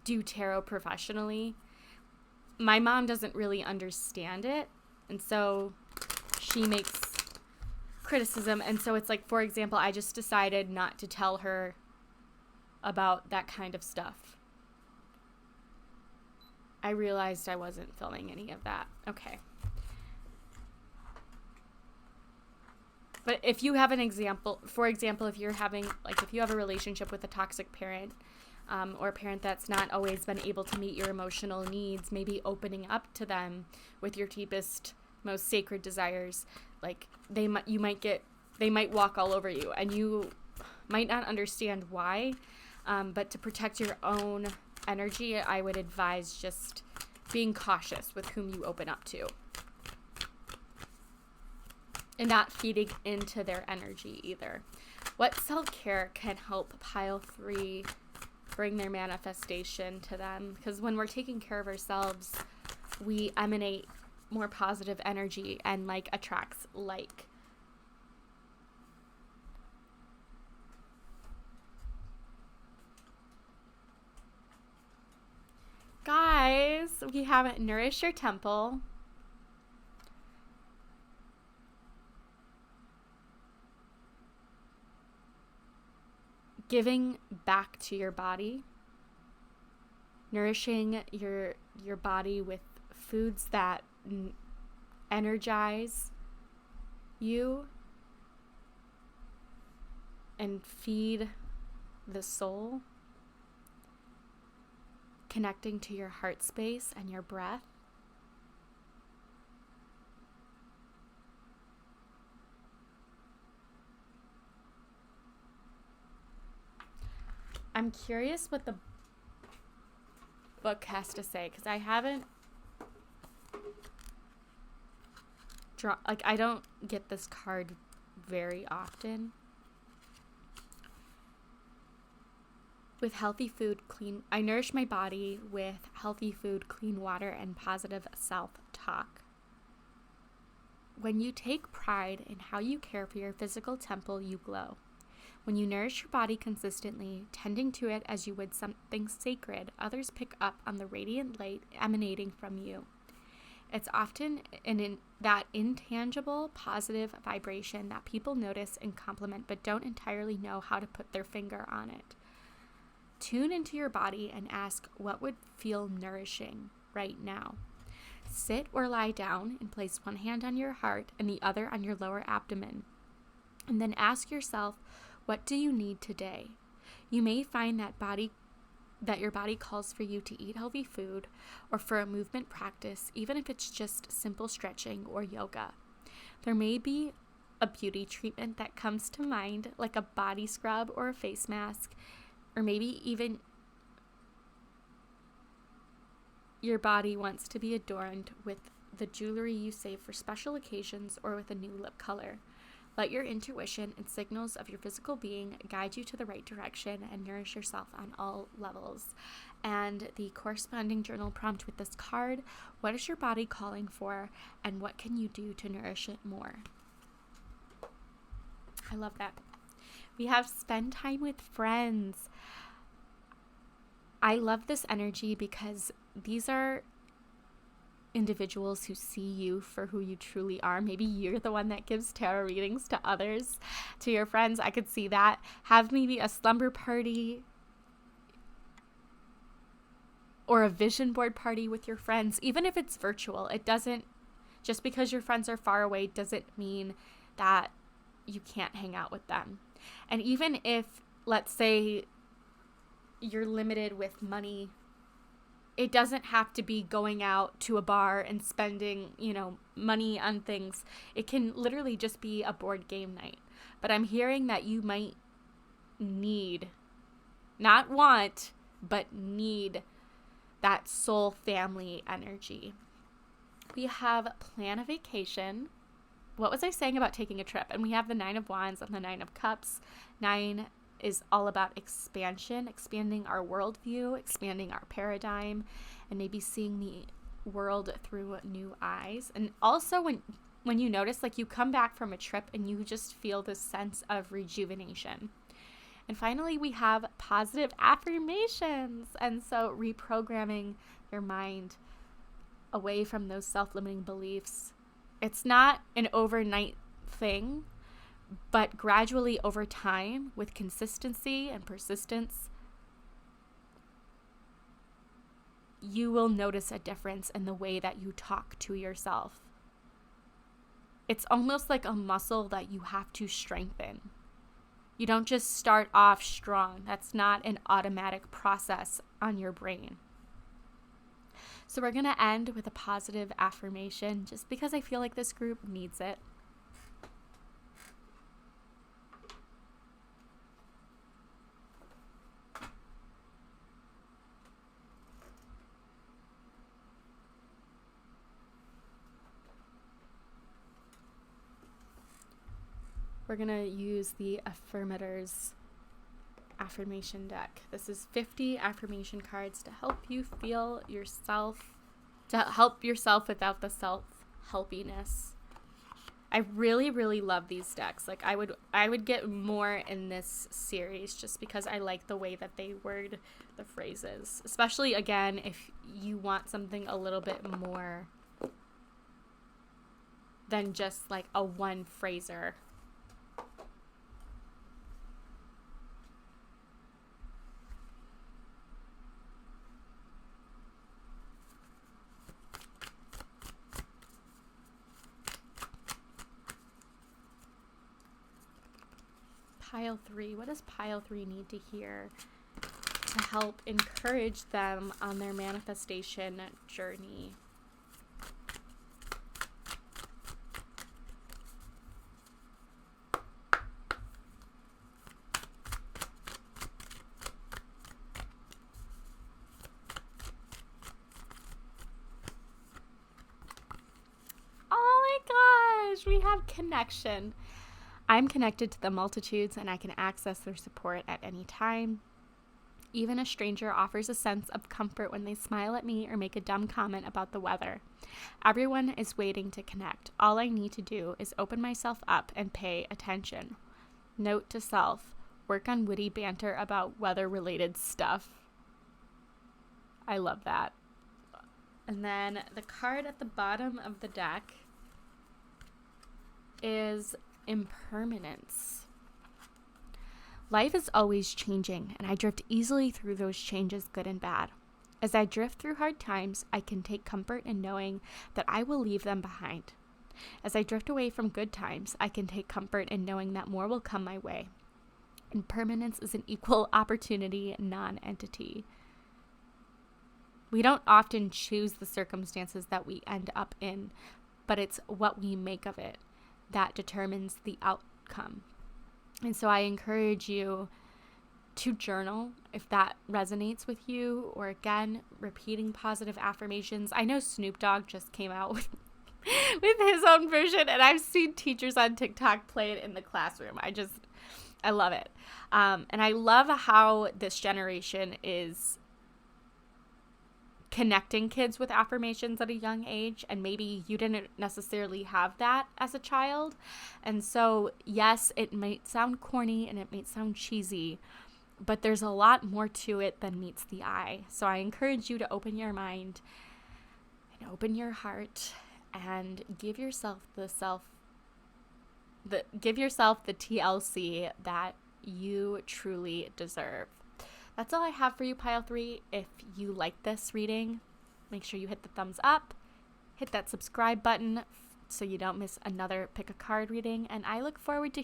do tarot professionally, my mom doesn't really understand it, and so she makes criticism. And so it's like, for example, I just decided not to tell her about that kind of stuff. I realized I wasn't filming any of that. Okay. But if you have an example, for example, if you have a relationship with a toxic parent, or a parent that's not always been able to meet your emotional needs, maybe opening up to them with your deepest, most sacred desires, like, they might walk all over you, and you might not understand why, but to protect your own energy, I would advise just being cautious with whom you open up to, and not feeding into their energy either. What self-care can help pile 3 bring their manifestation to them? Because when we're taking care of ourselves, we emanate more positive energy, and like attracts like. Guys, we have Nourish Your Temple. Giving back to your body. Nourishing your body with foods that energize you and feed the soul, connecting to your heart space and your breath. I'm curious what the book has to say, because I haven't I don't get this card very often. With healthy food, I nourish my body with healthy food, clean water, and positive self-talk. When you take pride in how you care for your physical temple, you glow. When you nourish your body consistently, tending to it as you would something sacred, others pick up on the radiant light emanating from you. It's often that intangible, positive vibration that people notice and compliment but don't entirely know how to put their finger on it. Tune into your body and ask what would feel nourishing right now. Sit or lie down and place one hand on your heart and the other on your lower abdomen. And then ask yourself, what do you need today? You may find that your body calls for you to eat healthy food or for a movement practice, even if it's just simple stretching or yoga. There may be a beauty treatment that comes to mind, like a body scrub or a face mask, or maybe even your body wants to be adorned with the jewelry you save for special occasions or with a new lip color. Let your intuition and signals of your physical being guide you to the right direction and nourish yourself on all levels. And the corresponding journal prompt with this card, what is your body calling for and what can you do to nourish it more? I love that. We have spend time with friends. I love this energy because these are individuals who see you for who you truly are. Maybe you're the one that gives tarot readings to others, to your friends. I could see that. Have maybe a slumber party or a vision board party with your friends, even if it's virtual. It doesn't, just because your friends are far away doesn't mean that you can't hang out with them. And even if, let's say, you're limited with money, it doesn't have to be going out to a bar and spending, money on things. It can literally just be a board game night. But I'm hearing that you might need, not want, but need that soul family energy. We have plan a vacation. What was I saying about taking a trip? And we have the 9 of Wands and the 9 of Cups. 9 is all about expansion, expanding our worldview, expanding our paradigm, and maybe seeing the world through new eyes. And also when you notice, like, you come back from a trip and you just feel this sense of rejuvenation. And finally, we have positive affirmations. And so reprogramming your mind away from those self-limiting beliefs. It's not an overnight thing, but gradually over time, with consistency and persistence, you will notice a difference in the way that you talk to yourself. It's almost like a muscle that you have to strengthen. You don't just start off strong. That's not an automatic process on your brain. So we're going to end with a positive affirmation just because I feel like this group needs it. We're going to use the Affirmators affirmation deck. This is 50 affirmation cards to help you feel yourself, to help yourself without the self-helpiness. I really, really love these decks. Like, I would get more in this series just because I like the way that they word the phrases. Especially, again, if you want something a little bit more than just like a one phraser. pile 3? What does pile 3 need to hear to help encourage them on their manifestation journey? We have connection. I'm connected to the multitudes and I can access their support at any time. Even a stranger offers a sense of comfort when they smile at me or make a dumb comment about the weather. Everyone is waiting to connect. All I need to do is open myself up and pay attention. Note to self, work on witty banter about weather-related stuff. I love that. And then the card at the bottom of the deck is impermanence. Life is always changing, and I drift easily through those changes, good and bad. As I drift through hard times, I can take comfort in knowing that I will leave them behind. As I drift away from good times, I can take comfort in knowing that more will come my way. Impermanence is an equal opportunity non-entity. We don't often choose the circumstances that we end up in, but it's what we make of it that determines the outcome. And so I encourage you to journal if that resonates with you, or again, repeating positive affirmations. I know Snoop Dogg just came out with his own version, and I've seen teachers on TikTok play it in the classroom. I love it. And I love how this generation is connecting kids with affirmations at a young age, and maybe you didn't necessarily have that as a child. And so yes, it might sound corny and it might sound cheesy, but there's a lot more to it than meets the eye. So I encourage you to open your mind and open your heart and give yourself the TLC that you truly deserve. That's all I have for you, Pile 3. If you like this reading, make sure you hit the thumbs up, hit that subscribe button so you don't miss another pick a card reading, and I look forward to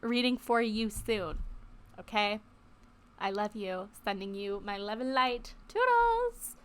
reading for you soon. Okay? I love you. Sending you my love and light. Toodles!